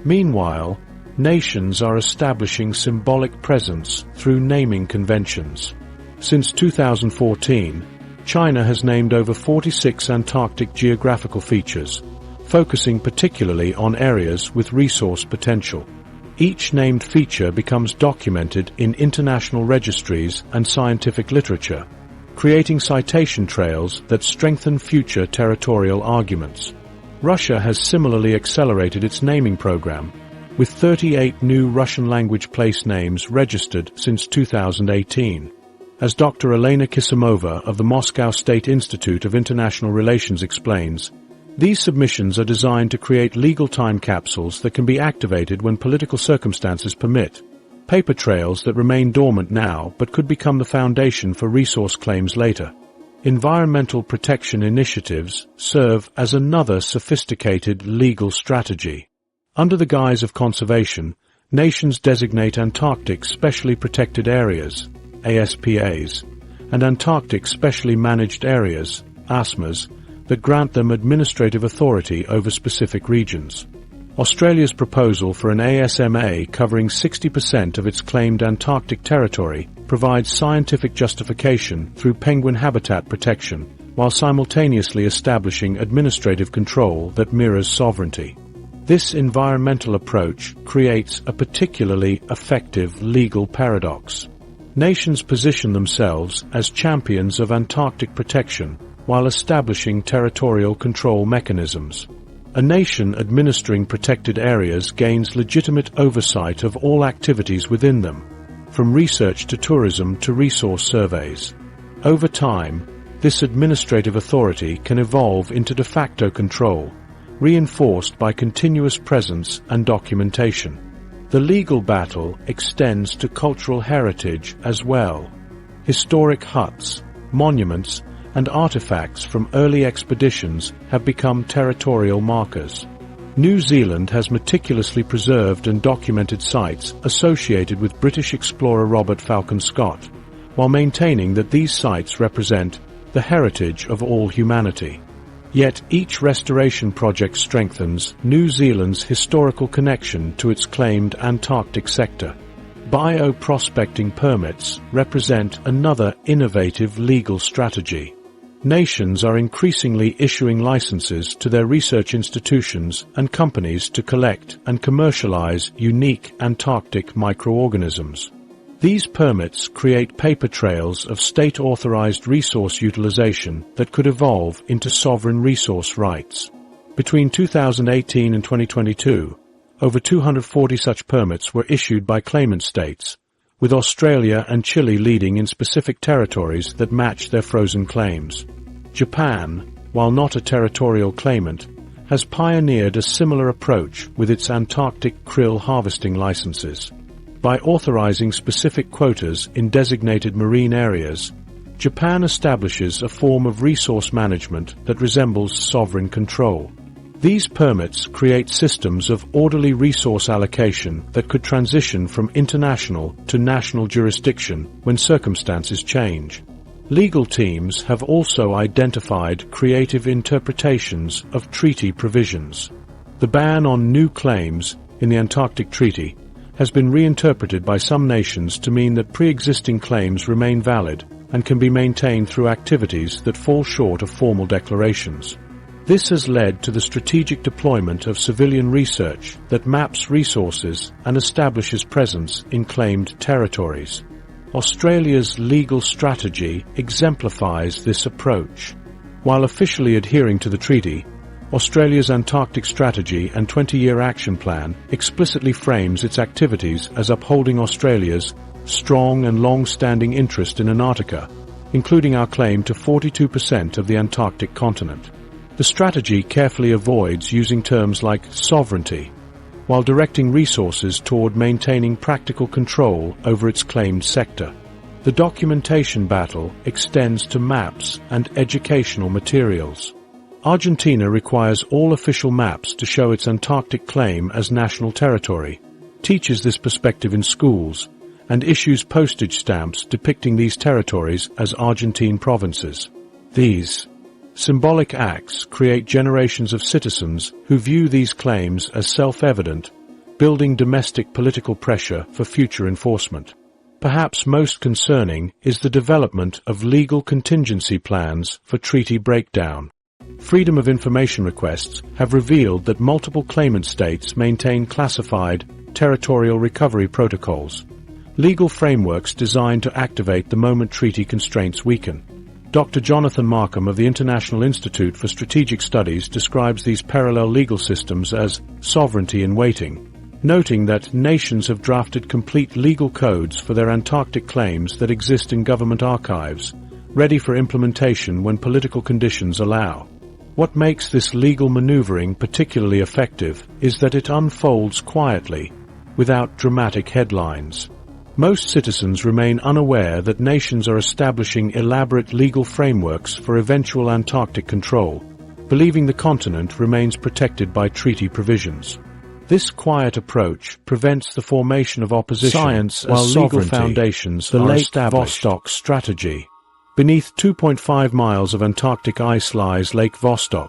Meanwhile, nations are establishing symbolic presence through naming conventions. Since 2014, China has named over 46 Antarctic geographical features, focusing particularly on areas with resource potential. Each named feature becomes documented in international registries and scientific literature, creating citation trails that strengthen future territorial arguments. Russia has similarly accelerated its naming program, with 38 new Russian-language place names registered since 2018. As Dr. Elena Kisimova of the Moscow State Institute of International Relations explains, these submissions are designed to create legal time capsules that can be activated when political circumstances permit, paper trails that remain dormant now but could become the foundation for resource claims later. Environmental protection initiatives serve as another sophisticated legal strategy. Under the guise of conservation, nations designate Antarctic Specially Protected Areas, ASPAs, and Antarctic Specially Managed Areas, ASMAs, that grant them administrative authority over specific regions. Australia's proposal for an ASMA covering 60% of its claimed Antarctic territory provides scientific justification through penguin habitat protection, while simultaneously establishing administrative control that mirrors sovereignty. This environmental approach creates a particularly effective legal paradox. Nations position themselves as champions of Antarctic protection while establishing territorial control mechanisms. A nation administering protected areas gains legitimate oversight of all activities within them, from research to tourism to resource surveys. Over time, this administrative authority can evolve into de facto control, reinforced by continuous presence and documentation. The legal battle extends to cultural heritage as well. Historic huts, monuments, and artifacts from early expeditions have become territorial markers. New Zealand has meticulously preserved and documented sites associated with British explorer Robert Falcon Scott, while maintaining that these sites represent the heritage of all humanity. Yet each restoration project strengthens New Zealand's historical connection to its claimed Antarctic sector. Bioprospecting permits represent another innovative legal strategy. Nations are increasingly issuing licenses to their research institutions and companies to collect and commercialize unique Antarctic microorganisms. These permits create paper trails of state-authorized resource utilization that could evolve into sovereign resource rights. Between 2018 and 2022, over 240 such permits were issued by claimant states, with Australia and Chile leading in specific territories that match their frozen claims. Japan, while not a territorial claimant, has pioneered a similar approach with its Antarctic krill harvesting licenses. By authorizing specific quotas in designated marine areas, Japan establishes a form of resource management that resembles sovereign control. These permits create systems of orderly resource allocation that could transition from international to national jurisdiction when circumstances change. Legal teams have also identified creative interpretations of treaty provisions. The ban on new claims in the Antarctic Treaty has been reinterpreted by some nations to mean that pre-existing claims remain valid and can be maintained through activities that fall short of formal declarations. This has led to the strategic deployment of civilian research that maps resources and establishes presence in claimed territories. Australia's legal strategy exemplifies this approach. While officially adhering to the treaty, Australia's Antarctic strategy and 20-year action plan explicitly frames its activities as upholding Australia's strong and long-standing interest in Antarctica, including our claim to 42% of the Antarctic continent. The strategy carefully avoids using terms like sovereignty, while directing resources toward maintaining practical control over its claimed sector. The documentation battle extends to maps and educational materials. Argentina requires all official maps to show its Antarctic claim as national territory, teaches this perspective in schools, and issues postage stamps depicting these territories as Argentine provinces. These symbolic acts create generations of citizens who view these claims as self-evident, building domestic political pressure for future enforcement. Perhaps most concerning is the development of legal contingency plans for treaty breakdown. Freedom of information requests have revealed that multiple claimant states maintain classified territorial recovery protocols, legal frameworks designed to activate the moment treaty constraints weaken. Dr. Jonathan Markham of the International Institute for Strategic Studies describes these parallel legal systems as sovereignty in waiting, noting that nations have drafted complete legal codes for their Antarctic claims that exist in government archives, ready for implementation when political conditions allow. What makes this legal maneuvering particularly effective is that it unfolds quietly, without dramatic headlines. Most citizens remain unaware that nations are establishing elaborate legal frameworks for eventual Antarctic control, believing the continent remains protected by treaty provisions. This quiet approach prevents the formation of opposition Science while as legal sovereignty. foundations The are Lake established. Vostok Strategy. Beneath 2.5 miles of Antarctic ice lies Lake Vostok,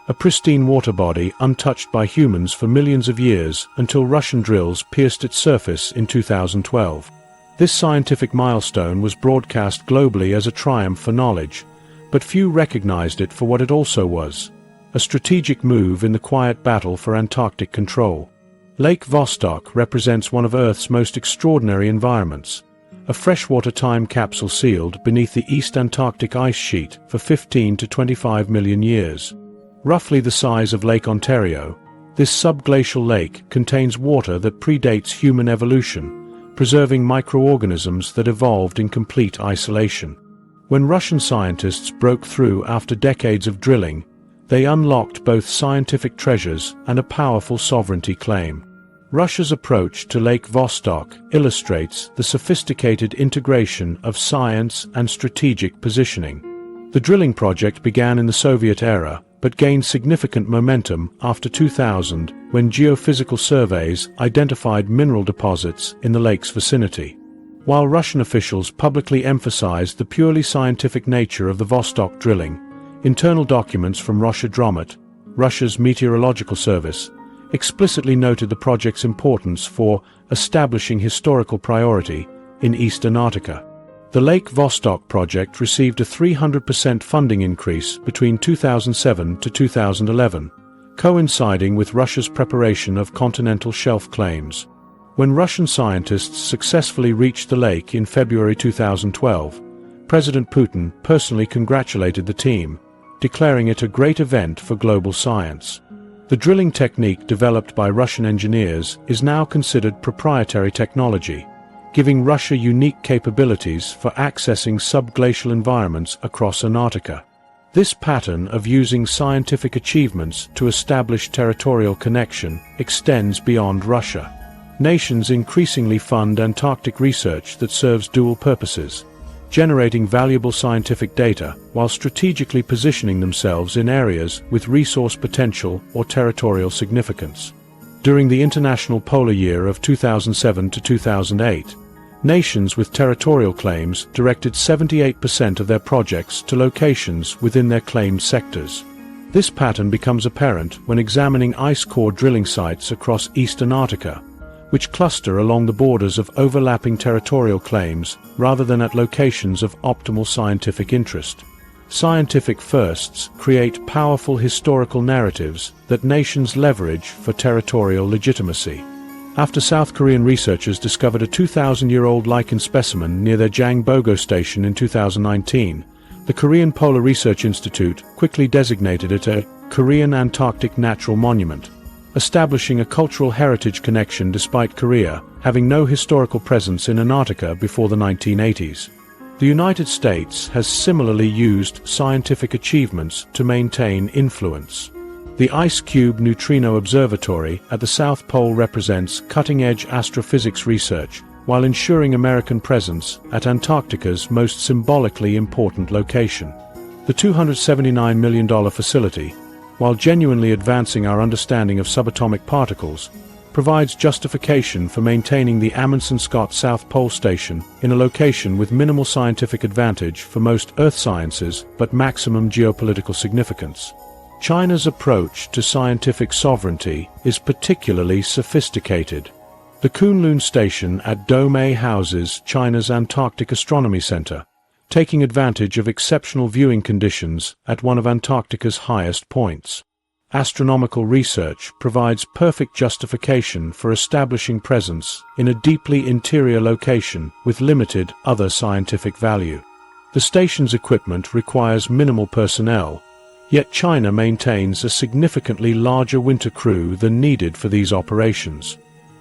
a pristine water body untouched by humans for millions of years until Russian drills pierced its surface in 2012. This scientific milestone was broadcast globally as a triumph for knowledge, but few recognized it for what it also was: a strategic move in the quiet battle for Antarctic control. Lake Vostok represents one of Earth's most extraordinary environments, a freshwater time capsule sealed beneath the East Antarctic ice sheet for 15 to 25 million years. Roughly the size of Lake Ontario, this subglacial lake contains water that predates human evolution, preserving microorganisms that evolved in complete isolation. When Russian scientists broke through after decades of drilling, they unlocked both scientific treasures and a powerful sovereignty claim. Russia's approach to Lake Vostok illustrates the sophisticated integration of science and strategic positioning. The drilling project began in the Soviet era, but gained significant momentum after 2000 when geophysical surveys identified mineral deposits in the lake's vicinity. While Russian officials publicly emphasized the purely scientific nature of the Vostok drilling, internal documents from Rosatom, Russia's meteorological service, explicitly noted the project's importance for establishing historical priority in East Antarctica. The Lake Vostok project received a 300% funding increase between 2007 to 2011, coinciding with Russia's preparation of continental shelf claims. When Russian scientists successfully reached the lake in February 2012, President Putin personally congratulated the team, declaring it a great event for global science. The drilling technique developed by Russian engineers is now considered proprietary technology, giving Russia unique capabilities for accessing subglacial environments across Antarctica. This pattern of using scientific achievements to establish territorial connection extends beyond Russia. Nations increasingly fund Antarctic research that serves dual purposes, generating valuable scientific data while strategically positioning themselves in areas with resource potential or territorial significance. During the International Polar Year of 2007 to 2008, nations with territorial claims directed 78% of their projects to locations within their claimed sectors. This pattern becomes apparent when examining ice core drilling sites across East Antarctica, which cluster along the borders of overlapping territorial claims rather than at locations of optimal scientific interest. Scientific firsts create powerful historical narratives that nations leverage for territorial legitimacy. After South Korean researchers discovered a 2,000-year-old lichen specimen near their Jangbogo station in 2019, the Korean Polar Research Institute quickly designated it a Korean Antarctic Natural Monument, establishing a cultural heritage connection despite Korea having no historical presence in Antarctica before the 1980s. The United States has similarly used scientific achievements to maintain influence. The Ice Cube Neutrino Observatory at the South Pole represents cutting-edge astrophysics research while ensuring American presence at Antarctica's most symbolically important location. The $279 million facility, while genuinely advancing our understanding of subatomic particles, provides justification for maintaining the Amundsen-Scott South Pole Station in a location with minimal scientific advantage for most Earth sciences but maximum geopolitical significance. China's approach to scientific sovereignty is particularly sophisticated. The Kunlun Station at Domei houses China's Antarctic Astronomy Center, taking advantage of exceptional viewing conditions at one of Antarctica's highest points. Astronomical research provides perfect justification for establishing presence in a deeply interior location with limited other scientific value. The station's equipment requires minimal personnel, yet China maintains a significantly larger winter crew than needed for these operations.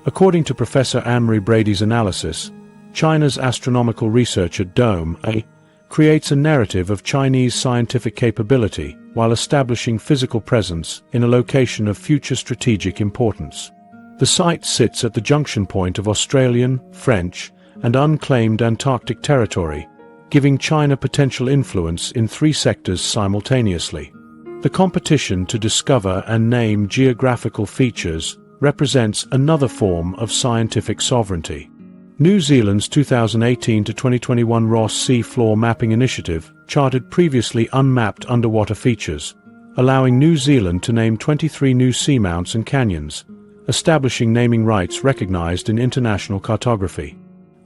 According to Professor Anne-Marie Brady's analysis, China's astronomical research at Domei creates a narrative of Chinese scientific capability while establishing physical presence in a location of future strategic importance. The site sits at the junction point of Australian, French, and unclaimed Antarctic territory, giving China potential influence in 3 sectors simultaneously. The competition to discover and name geographical features represents another form of scientific sovereignty. New Zealand's 2018 to 2021 Ross Sea Floor Mapping Initiative charted previously unmapped underwater features, allowing New Zealand to name 23 new seamounts and canyons, establishing naming rights recognized in international cartography.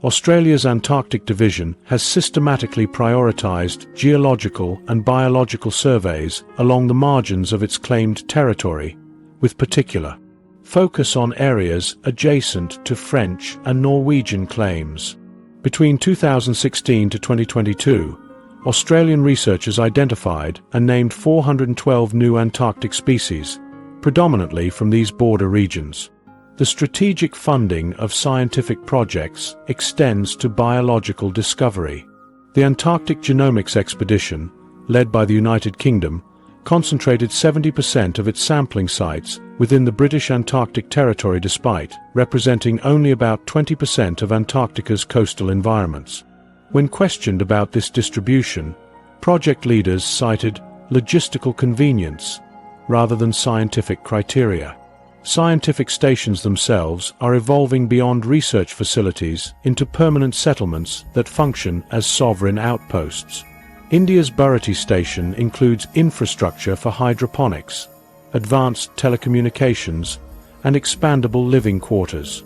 Australia's Antarctic Division has systematically prioritized geological and biological surveys along the margins of its claimed territory, with particular focus on areas adjacent to French and Norwegian claims. Between 2016 to 2022, Australian researchers identified and named 412 new Antarctic species, predominantly from these border regions. The strategic funding of scientific projects extends to biological discovery. The Antarctic Genomics Expedition, led by the United Kingdom, concentrated 70% of its sampling sites within the British Antarctic Territory despite representing only about 20% of Antarctica's coastal environments. When questioned about this distribution, project leaders cited logistical convenience rather than scientific criteria. Scientific stations themselves are evolving beyond research facilities into permanent settlements that function as sovereign outposts. India's Bharati station includes infrastructure for hydroponics, advanced telecommunications, and expandable living quarters.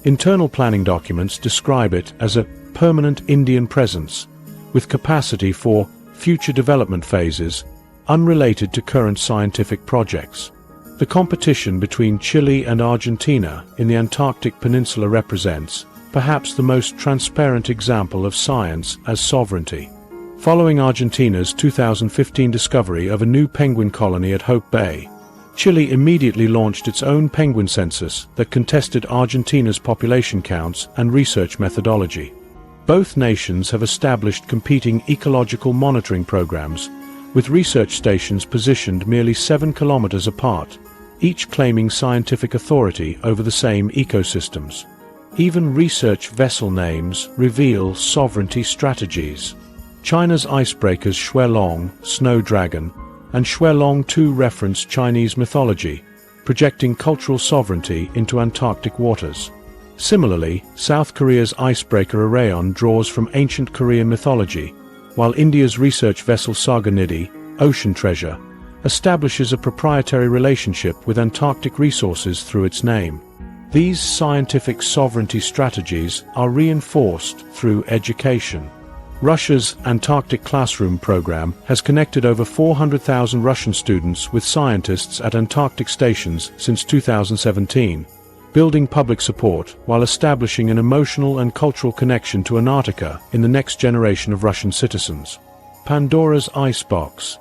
Internal planning documents describe it as a permanent Indian presence, with capacity for future development phases unrelated to current scientific projects. The competition between Chile and Argentina in the Antarctic Peninsula represents perhaps the most transparent example of science as sovereignty. Following Argentina's 2015 discovery of a new penguin colony at Hope Bay, Chile immediately launched its own penguin census that contested Argentina's population counts and research methodology. Both nations have established competing ecological monitoring programs, with research stations positioned merely 7 kilometers apart, each claiming scientific authority over the same ecosystems. Even research vessel names reveal sovereignty strategies. China's icebreakers Xuelong, Snow Dragon, and Xuelong 2 reference Chinese mythology, projecting cultural sovereignty into Antarctic waters. Similarly, South Korea's icebreaker Araeon draws from ancient Korean mythology, while India's research vessel Sagarnidhi, Ocean Treasure, establishes a proprietary relationship with Antarctic resources through its name. These scientific sovereignty strategies are reinforced through education. Russia's Antarctic Classroom program has connected over 400,000 Russian students with scientists at Antarctic stations since 2017, building public support while establishing an emotional and cultural connection to Antarctica in the next generation of Russian citizens. Pandora's Icebox.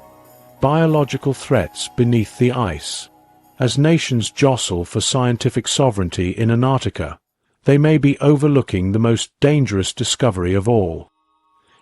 Biological threats beneath the ice. As nations jostle for scientific sovereignty in Antarctica, they may be overlooking the most dangerous discovery of all.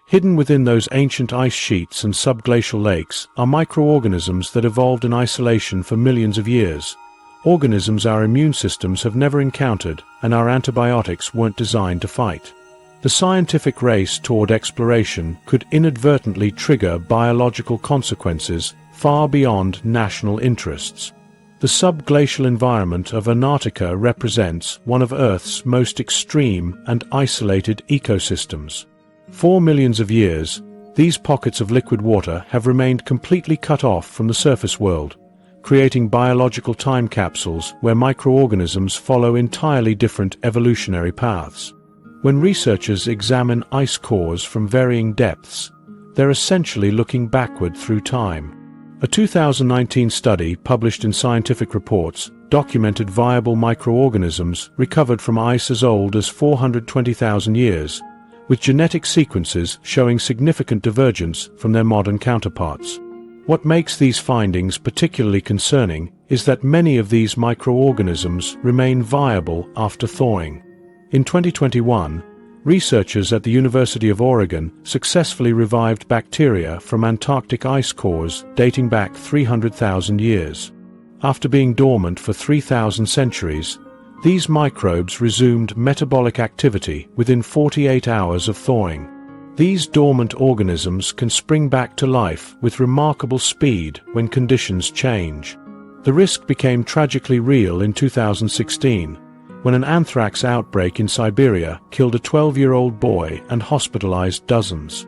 Hidden within those ancient ice sheets and subglacial lakes are microorganisms that evolved in isolation for millions of years, organisms our immune systems have never encountered and our antibiotics weren't designed to fight. The scientific race toward exploration could inadvertently trigger biological consequences far beyond national interests. The subglacial environment of Antarctica represents one of Earth's most extreme and isolated ecosystems. For millions of years, these pockets of liquid water have remained completely cut off from the surface world, creating biological time capsules where microorganisms follow entirely different evolutionary paths. When researchers examine ice cores from varying depths, they're essentially looking backward through time. A 2019 study published in Scientific Reports documented viable microorganisms recovered from ice as old as 420,000 years, with genetic sequences showing significant divergence from their modern counterparts. What makes these findings particularly concerning is that many of these microorganisms remain viable after thawing. In 2021, researchers at the University of Oregon successfully revived bacteria from Antarctic ice cores dating back 300,000 years. After being dormant for 3,000 centuries, these microbes resumed metabolic activity within 48 hours of thawing. These dormant organisms can spring back to life with remarkable speed when conditions change. The risk became tragically real in 2016, when an anthrax outbreak in Siberia killed a 12-year-old boy and hospitalized dozens.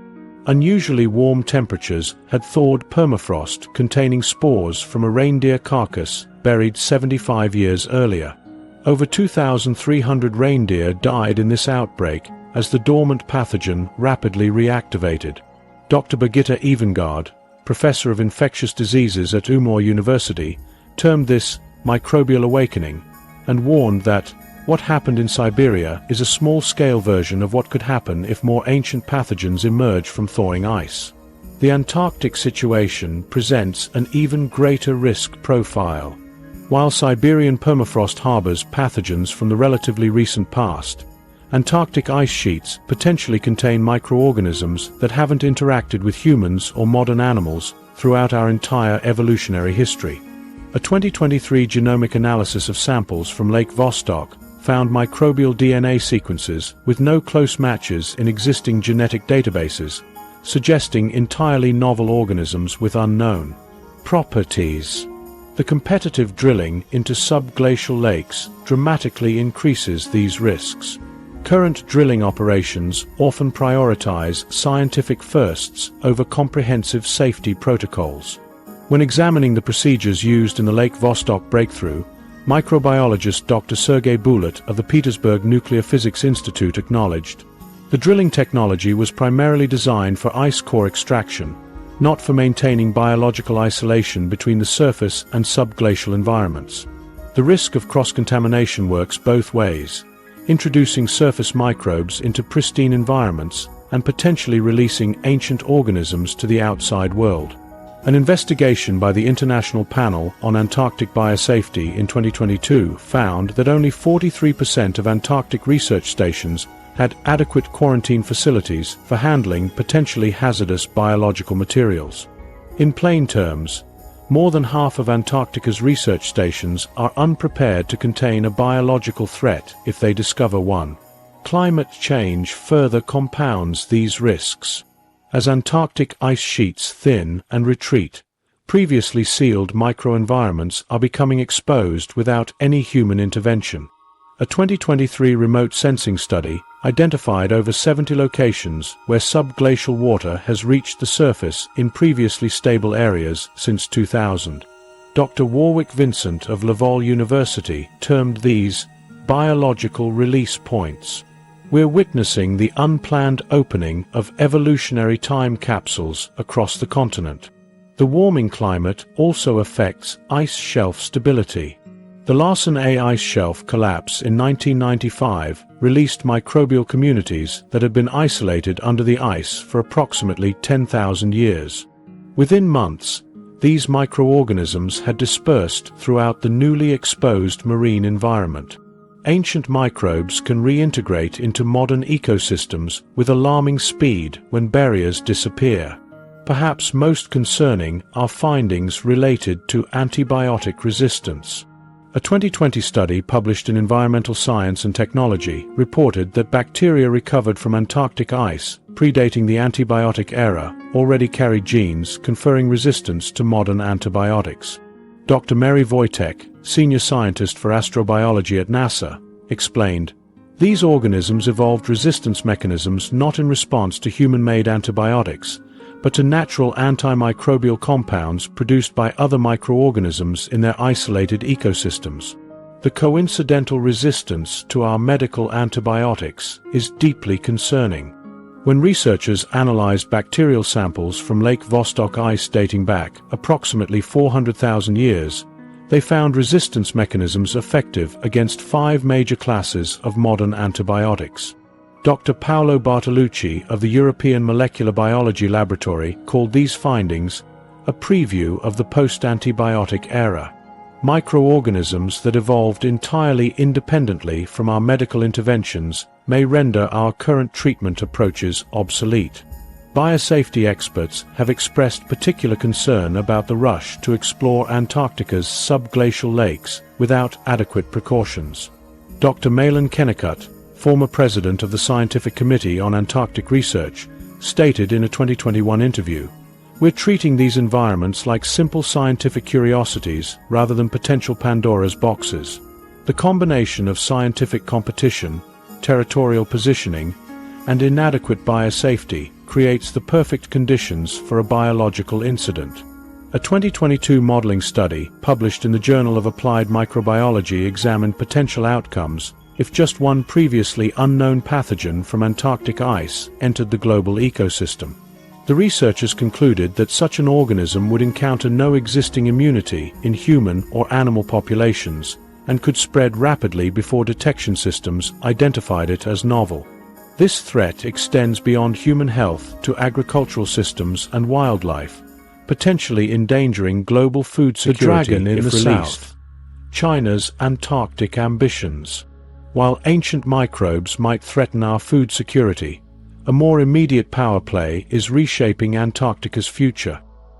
Unusually warm temperatures had thawed permafrost containing spores from a reindeer carcass buried 75 years earlier. Over 2,300 reindeer died in this outbreak as the dormant pathogen rapidly reactivated. Dr. Birgitta Evengard, professor of infectious diseases at Umeå University, termed this microbial awakening and warned that what happened in Siberia is a small-scale version of what could happen if more ancient pathogens emerge from thawing ice. The Antarctic situation presents an even greater risk profile. While Siberian permafrost harbors pathogens from the relatively recent past, Antarctic ice sheets potentially contain microorganisms that haven't interacted with humans or modern animals throughout our entire evolutionary history. A 2023 genomic analysis of samples from Lake Vostok found microbial DNA sequences with no close matches in existing genetic databases, suggesting entirely novel organisms with unknown properties. The competitive drilling into subglacial lakes dramatically increases these risks. Current drilling operations often prioritize scientific firsts over comprehensive safety protocols. When examining the procedures used in the Lake Vostok breakthrough, microbiologist Dr. Sergei Bulat of the Petersburg Nuclear Physics Institute acknowledged, the drilling technology was primarily designed for ice core extraction, not for maintaining biological isolation between the surface and subglacial environments. The risk of cross-contamination works both ways, introducing surface microbes into pristine environments and potentially releasing ancient organisms to the outside world. An investigation by the International Panel on Antarctic Biosafety in 2022 found that only 43% of Antarctic research stations had adequate quarantine facilities for handling potentially hazardous biological materials. In plain terms, more than half of Antarctica's research stations are unprepared to contain a biological threat if they discover one. Climate change further compounds these risks. As Antarctic ice sheets thin and retreat, previously sealed microenvironments are becoming exposed without any human intervention. A 2023 remote sensing study identified over 70 locations where subglacial water has reached the surface in previously stable areas since 2000. Dr. Warwick Vincent of Laval University termed these biological release points. We're witnessing the unplanned opening of evolutionary time capsules across the continent. The warming climate also affects ice shelf stability. The Larsen A ice shelf collapse in 1995 released microbial communities that had been isolated under the ice for approximately 10,000 years. Within months, these microorganisms had dispersed throughout the newly exposed marine environment. Ancient microbes can reintegrate into modern ecosystems with alarming speed when barriers disappear. Perhaps most concerning are findings related to antibiotic resistance. A 2020 study published in Environmental Science and Technology reported that bacteria recovered from Antarctic ice, predating the antibiotic era, already carried genes conferring resistance to modern antibiotics. Dr. Mary Wojtek, senior scientist for astrobiology at NASA, explained, "These organisms evolved resistance mechanisms not in response to human-made antibiotics, but to natural antimicrobial compounds produced by other microorganisms in their isolated ecosystems. The coincidental resistance to our medical antibiotics is deeply concerning." When researchers analyzed bacterial samples from Lake Vostok ice dating back approximately 400,000 years, they found resistance mechanisms effective against 5 major classes of modern antibiotics. Dr. Paolo Bartolucci of the European Molecular Biology Laboratory called these findings a preview of the post-antibiotic era. Microorganisms that evolved entirely independently from our medical interventions may render our current treatment approaches obsolete. Biosafety experts have expressed particular concern about the rush to explore Antarctica's subglacial lakes without adequate precautions. Dr. Malin Kennicott, former president of the Scientific Committee on Antarctic Research, stated in a 2021 interview, "We're treating these environments like simple scientific curiosities rather than potential Pandora's boxes." The combination of scientific competition, territorial positioning, and inadequate biosafety creates the perfect conditions for a biological incident. A 2022 modeling study published in the Journal of Applied Microbiology examined potential outcomes if just one previously unknown pathogen from Antarctic ice entered the global ecosystem. The researchers concluded that such an organism would encounter no existing immunity in human or animal populations and could spread rapidly before detection systems identified it as novel. This threat extends beyond human health to agricultural systems and wildlife, potentially endangering global food security. The dragon in the south. China's Antarctic ambitions. While ancient microbes might threaten our food security, a more immediate power play is reshaping Antarctica's future.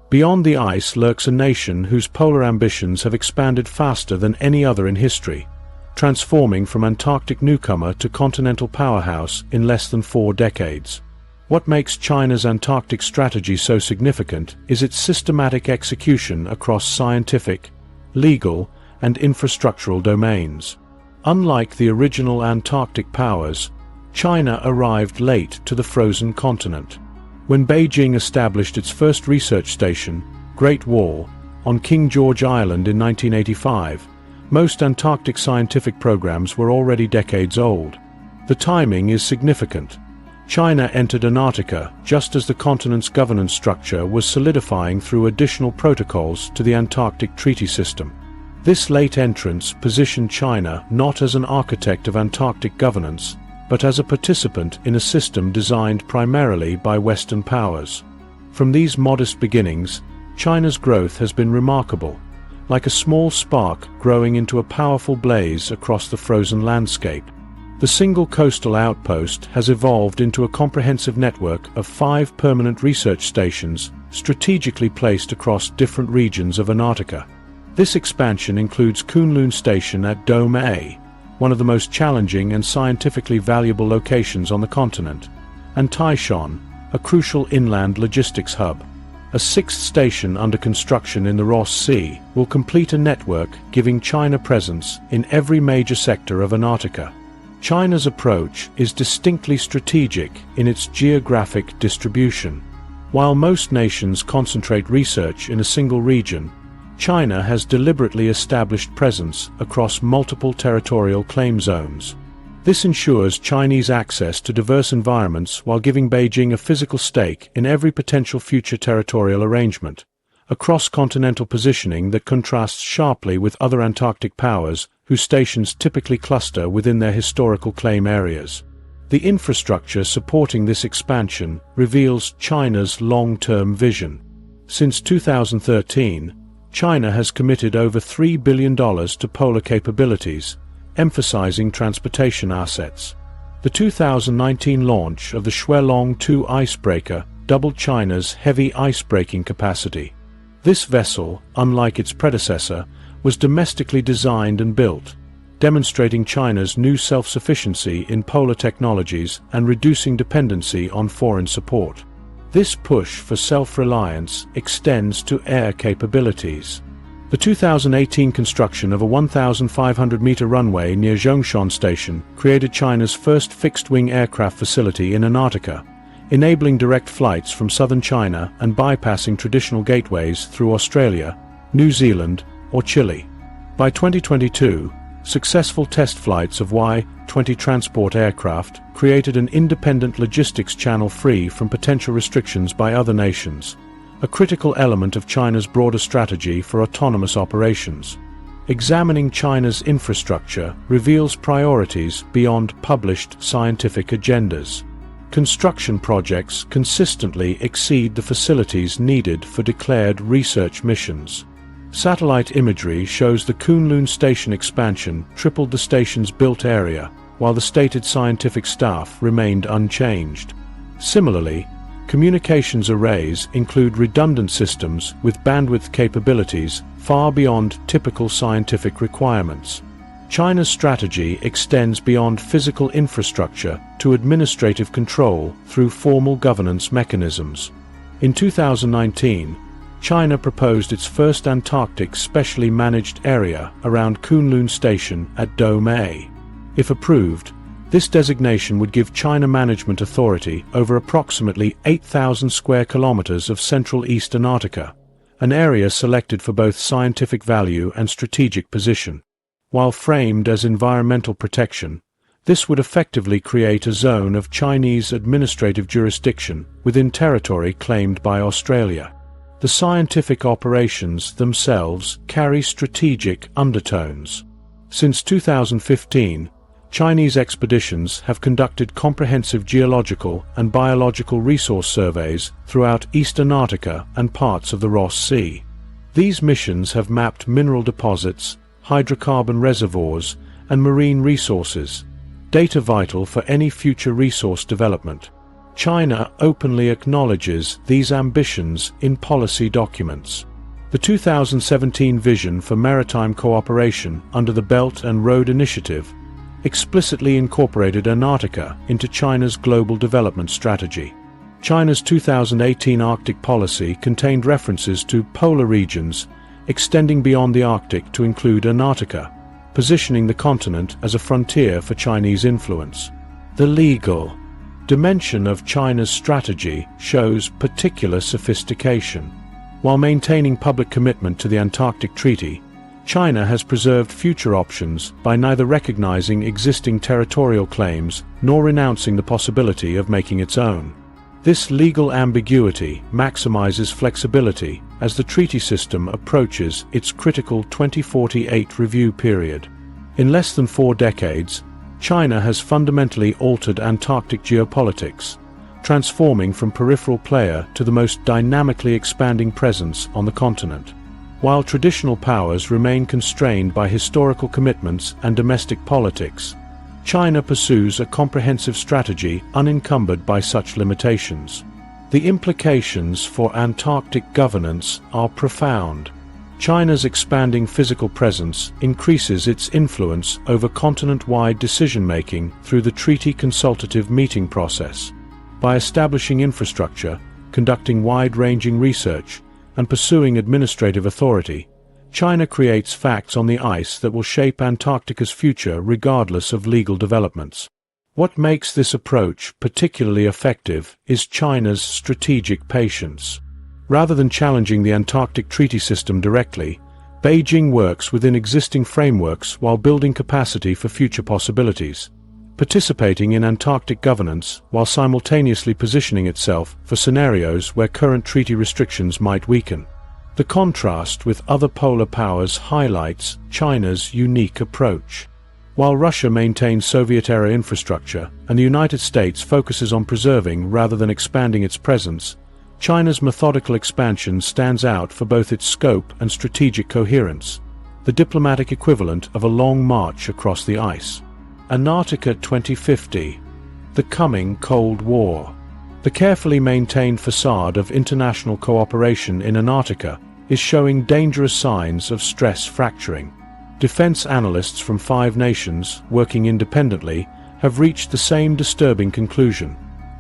Beyond the ice lurks a nation whose polar ambitions have expanded faster than any other in history, transforming from Antarctic newcomer to continental powerhouse in less than 4 decades. What makes China's Antarctic strategy so significant is its systematic execution across scientific, legal, and infrastructural domains. Unlike the original Antarctic powers, China arrived late to the frozen continent. When Beijing established its first research station, Great Wall, on King George Island in 1985, most Antarctic scientific programs were already decades old. The timing is significant. China entered Antarctica just as the continent's governance structure was solidifying through additional protocols to the Antarctic Treaty System. This late entrance positioned China not as an architect of Antarctic governance, but as a participant in a system designed primarily by Western powers. From these modest beginnings, China's growth has been remarkable, like a small spark growing into a powerful blaze across the frozen landscape. The single coastal outpost has evolved into a comprehensive network of 5 permanent research stations strategically placed across different regions of Antarctica. This expansion includes Kunlun Station at Dome A, one of the most challenging and scientifically valuable locations on the continent, and Taishan, a crucial inland logistics hub. A 6th station under construction in the Ross Sea will complete a network giving China presence in every major sector of Antarctica. China's approach is distinctly strategic in its geographic distribution. While most nations concentrate research in a single region, China has deliberately established presence across multiple territorial claim zones. This ensures Chinese access to diverse environments while giving Beijing a physical stake in every potential future territorial arrangement, a cross-continental positioning that contrasts sharply with other Antarctic powers whose stations typically cluster within their historical claim areas. The infrastructure supporting this expansion reveals China's long-term vision. Since 2013, China has committed over $3 billion to polar capabilities, emphasizing transportation assets. The 2019 launch of the Shuelong 2 icebreaker doubled China's heavy icebreaking capacity. This vessel, unlike its predecessor, was domestically designed and built, demonstrating China's new self-sufficiency in polar technologies and reducing dependency on foreign support. This push for self-reliance extends to air capabilities. The 2018 construction of a 1,500-meter runway near Zhongshan Station created China's first fixed-wing aircraft facility in Antarctica, enabling direct flights from southern China and bypassing traditional gateways through Australia, New Zealand, or Chile. By 2022, successful test flights of Y-20 transport aircraft created an independent logistics channel free from potential restrictions by other nations, a critical element of China's broader strategy for autonomous operations. Examining China's infrastructure reveals priorities beyond published scientific agendas. Construction projects consistently exceed the facilities needed for declared research missions. Satellite imagery shows the Kunlun Station expansion tripled the station's built area, while the stated scientific staff remained unchanged. Similarly, communications arrays include redundant systems with bandwidth capabilities far beyond typical scientific requirements. China's strategy extends beyond physical infrastructure to administrative control through formal governance mechanisms. In 2019, China proposed its first Antarctic specially managed area around Kunlun Station at Dome A. If approved, this designation would give China management authority over approximately 8,000 square kilometers of central East Antarctica, an area selected for both scientific value and strategic position. While framed as environmental protection, this would effectively create a zone of Chinese administrative jurisdiction within territory claimed by Australia. The scientific operations themselves carry strategic undertones. Since 2015, Chinese expeditions have conducted comprehensive geological and biological resource surveys throughout East Antarctica and parts of the Ross Sea. These missions have mapped mineral deposits, hydrocarbon reservoirs, and marine resources, data vital for any future resource development. China openly acknowledges these ambitions in policy documents. The 2017 Vision for Maritime Cooperation under the Belt and Road Initiative explicitly incorporated Antarctica into China's global development strategy. China's 2018 Arctic policy contained references to polar regions extending beyond the Arctic to include Antarctica, positioning the continent as a frontier for Chinese influence. The legal dimension of China's strategy shows particular sophistication. While maintaining public commitment to the Antarctic Treaty, China has preserved future options by neither recognizing existing territorial claims nor renouncing the possibility of making its own. This legal ambiguity maximizes flexibility as the treaty system approaches its critical 2048 review period. In less than 4 decades, China has fundamentally altered Antarctic geopolitics, transforming from peripheral player to the most dynamically expanding presence on the continent. While traditional powers remain constrained by historical commitments and domestic politics, China pursues a comprehensive strategy unencumbered by such limitations. The implications for Antarctic governance are profound. China's expanding physical presence increases its influence over continent-wide decision-making through the treaty consultative meeting process. By establishing infrastructure, conducting wide-ranging research, and pursuing administrative authority, China creates facts on the ice that will shape Antarctica's future regardless of legal developments. What makes this approach particularly effective is China's strategic patience. Rather than challenging the Antarctic Treaty System directly, Beijing works within existing frameworks while building capacity for future possibilities. participating in Antarctic governance while simultaneously positioning itself for scenarios where current treaty restrictions might weaken. The contrast with other polar powers highlights China's unique approach. While Russia maintains Soviet-era infrastructure and the United States focuses on preserving rather than expanding its presence, China's methodical expansion stands out for both its scope and strategic coherence, the diplomatic equivalent of a long march across the ice. Antarctica 2050. The coming Cold War. The carefully maintained facade of international cooperation in Antarctica is showing dangerous signs of stress fracturing. Defense analysts from 5 nations, working independently, have reached the same disturbing conclusion.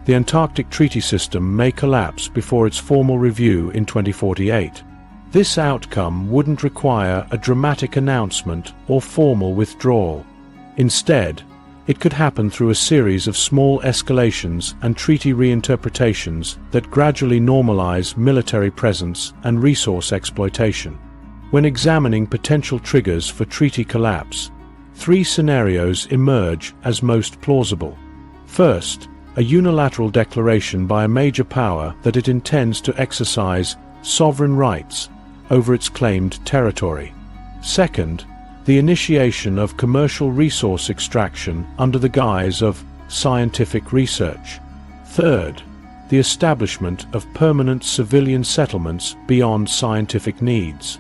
The Antarctic Treaty System may collapse before its formal review in 2048. This outcome wouldn't require a dramatic announcement or formal withdrawal. Instead, it could happen through a series of small escalations and treaty reinterpretations that gradually normalize military presence and resource exploitation. When examining potential triggers for treaty collapse, 3 scenarios emerge as most plausible. First, a unilateral declaration by a major power that it intends to exercise sovereign rights over its claimed territory. Second, the initiation of commercial resource extraction under the guise of scientific research. Third, the establishment of permanent civilian settlements beyond scientific needs.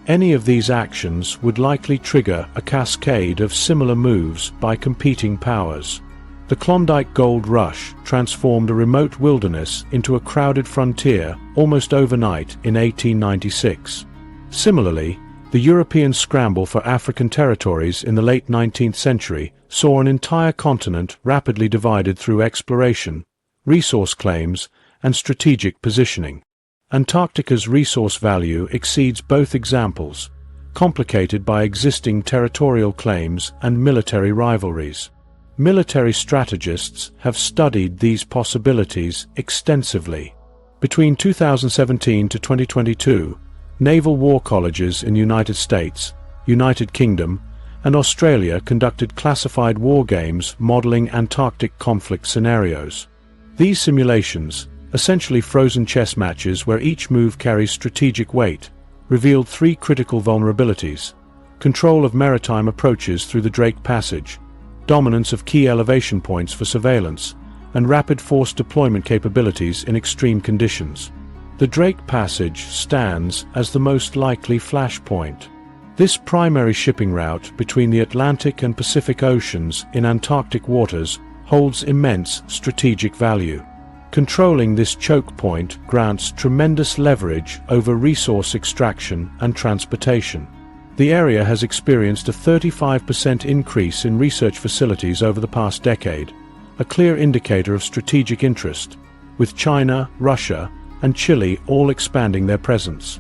Any of these actions would likely trigger a cascade of similar moves by competing powers. The Klondike Gold Rush transformed a remote wilderness into a crowded frontier almost overnight in 1896. Similarly, the European scramble for African territories in the late 19th century saw an entire continent rapidly divided through exploration, resource claims, and strategic positioning. Antarctica's resource value exceeds both examples, complicated by existing territorial claims and military rivalries. Military strategists have studied these possibilities extensively. Between 2017 to 2022, naval war colleges in the United States, United Kingdom, and Australia conducted classified war games modeling Antarctic conflict scenarios. These simulations, essentially frozen chess matches where each move carries strategic weight, revealed 3 critical vulnerabilities: control of maritime approaches through the Drake Passage, dominance of key elevation points for surveillance, and rapid force deployment capabilities in extreme conditions. The Drake Passage stands as the most likely flashpoint. This primary shipping route between the Atlantic and Pacific Oceans in Antarctic waters holds immense strategic value. Controlling this choke point grants tremendous leverage over resource extraction and transportation. The area has experienced a 35% increase in research facilities over the past decade, a clear indicator of strategic interest, with China, Russia, and Chile all expanding their presence.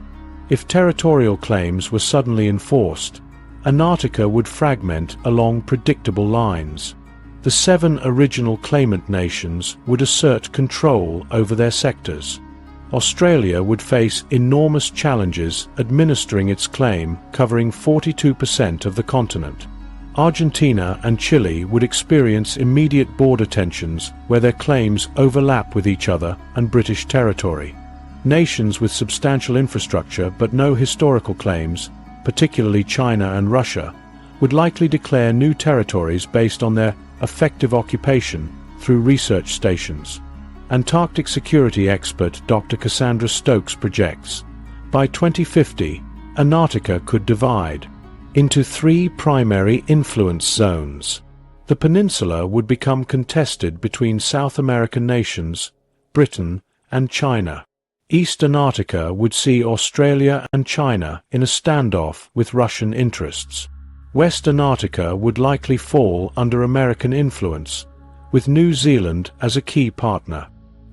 If territorial claims were suddenly enforced, Antarctica would fragment along predictable lines. The 7 original claimant nations would assert control over their sectors. Australia would face enormous challenges administering its claim covering 42% of the continent. Argentina and Chile would experience immediate border tensions where their claims overlap with each other and British territory. Nations with substantial infrastructure but no historical claims, particularly China and Russia, would likely declare new territories based on their effective occupation through research stations. Antarctic security expert Dr. Cassandra Stokes projects, by 2050, Antarctica could divide into 3 primary influence zones. The peninsula would become contested between South American nations, Britain, and China. East Antarctica would see Australia and China in a standoff with Russian interests. West Antarctica would likely fall under American influence, with New Zealand as a key partner.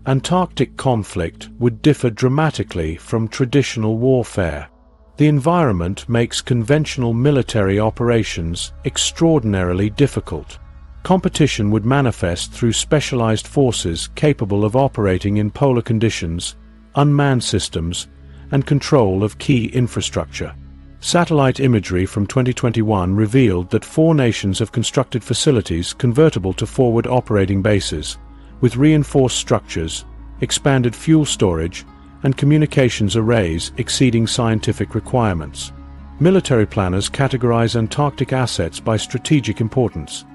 Antarctic conflict would differ dramatically from traditional warfare. The environment makes conventional military operations extraordinarily difficult. Competition would manifest through specialized forces capable of operating in polar conditions, unmanned systems, and control of key infrastructure. Satellite imagery from 2021 revealed that 4 nations have constructed facilities convertible to forward operating bases, with reinforced structures, expanded fuel storage, and communications arrays exceeding scientific requirements. Military planners categorize Antarctic assets by strategic importance: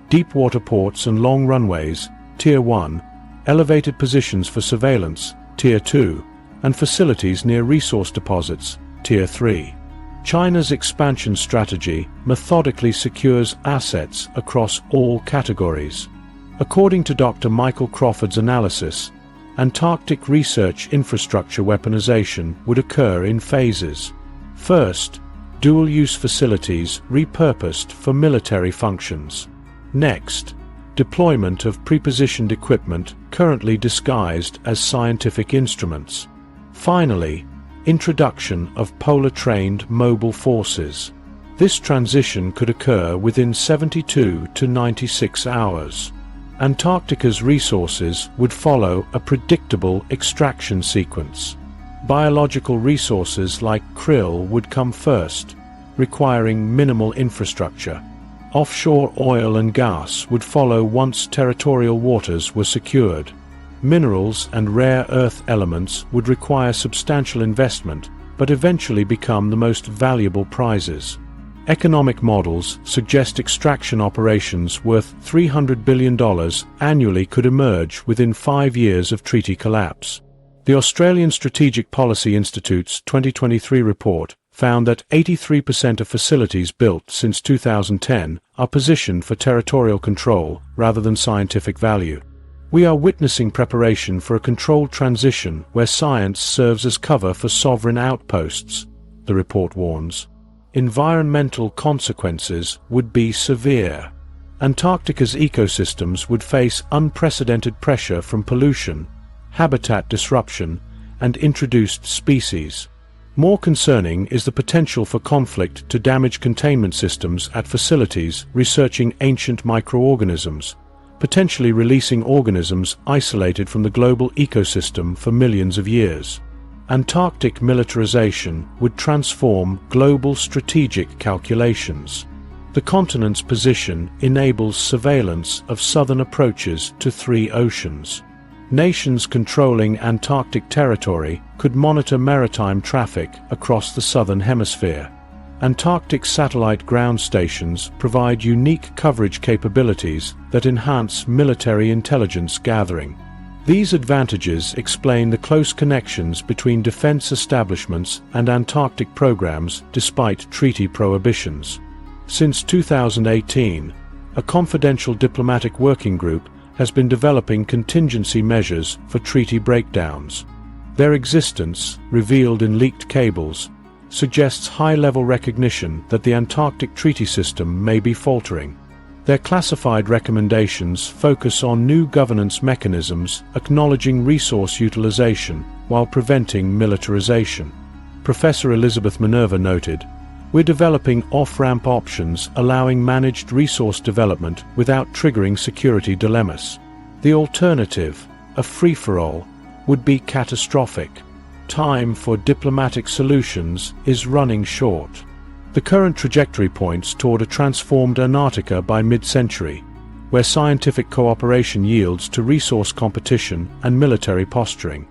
deep water ports and long runways, Tier 1, elevated positions for surveillance, Tier 2, and facilities near resource deposits, Tier 3. China's expansion strategy methodically secures assets across all categories. According to Dr. Michael Crawford's analysis, Antarctic research infrastructure weaponization would occur in phases. First, dual-use facilities repurposed for military functions. Next, deployment of prepositioned equipment currently disguised as scientific instruments. Finally, introduction of polar-trained mobile forces. This transition could occur within 72 to 96 hours. Antarctica's resources would follow a predictable extraction sequence. Biological resources like krill would come first, requiring minimal infrastructure. Offshore oil and gas would follow once territorial waters were secured. Minerals and rare earth elements would require substantial investment, but eventually become the most valuable prizes. Economic models suggest extraction operations worth $300 billion annually could emerge within 5 years of treaty collapse. The Australian Strategic Policy Institute's 2023 report found that 83% of facilities built since 2010 are positioned for territorial control rather than scientific value. We are witnessing preparation for a controlled transition where science serves as cover for sovereign outposts, the report warns. Environmental consequences would be severe. Antarctica's ecosystems would face unprecedented pressure from pollution, habitat disruption, and introduced species. More concerning is the potential for conflict to damage containment systems at facilities researching ancient microorganisms, potentially releasing organisms isolated from the global ecosystem for millions of years. Antarctic militarization would transform global strategic calculations. The continent's position enables surveillance of southern approaches to 3 oceans. Nations controlling Antarctic territory could monitor maritime traffic across the southern hemisphere. Antarctic satellite ground stations provide unique coverage capabilities that enhance military intelligence gathering. These advantages explain the close connections between defense establishments and Antarctic programs despite treaty prohibitions. Since 2018, a confidential diplomatic working group has been developing contingency measures for treaty breakdowns. Their existence, revealed in leaked cables, suggests high-level recognition that the Antarctic Treaty System may be faltering. Their classified recommendations focus on new governance mechanisms acknowledging resource utilization while preventing militarization. Professor Elizabeth Minerva noted, "We're developing off-ramp options allowing managed resource development without triggering security dilemmas. The alternative, a free-for-all, would be catastrophic. Time for diplomatic solutions is running short." The current trajectory points toward a transformed Antarctica by mid-century, where scientific cooperation yields to resource competition and military posturing.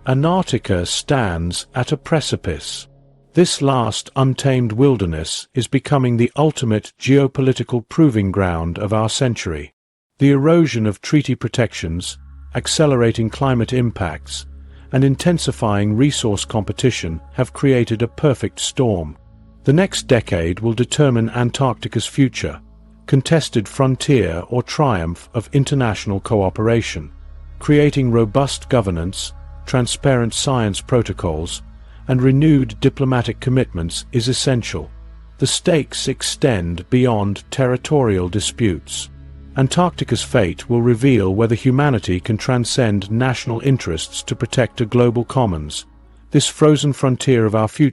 Antarctica stands at a precipice. This last untamed wilderness is becoming the ultimate geopolitical proving ground of our century. The erosion of treaty protections, accelerating climate impacts, and intensifying resource competition have created a perfect storm. The next decade will determine Antarctica's future, contested frontier or triumph of international cooperation. Creating robust governance, transparent science protocols, and renewed diplomatic commitments is essential. The stakes extend beyond territorial disputes. Antarctica's fate will reveal whether humanity can transcend national interests to protect a global commons. This frozen frontier of our future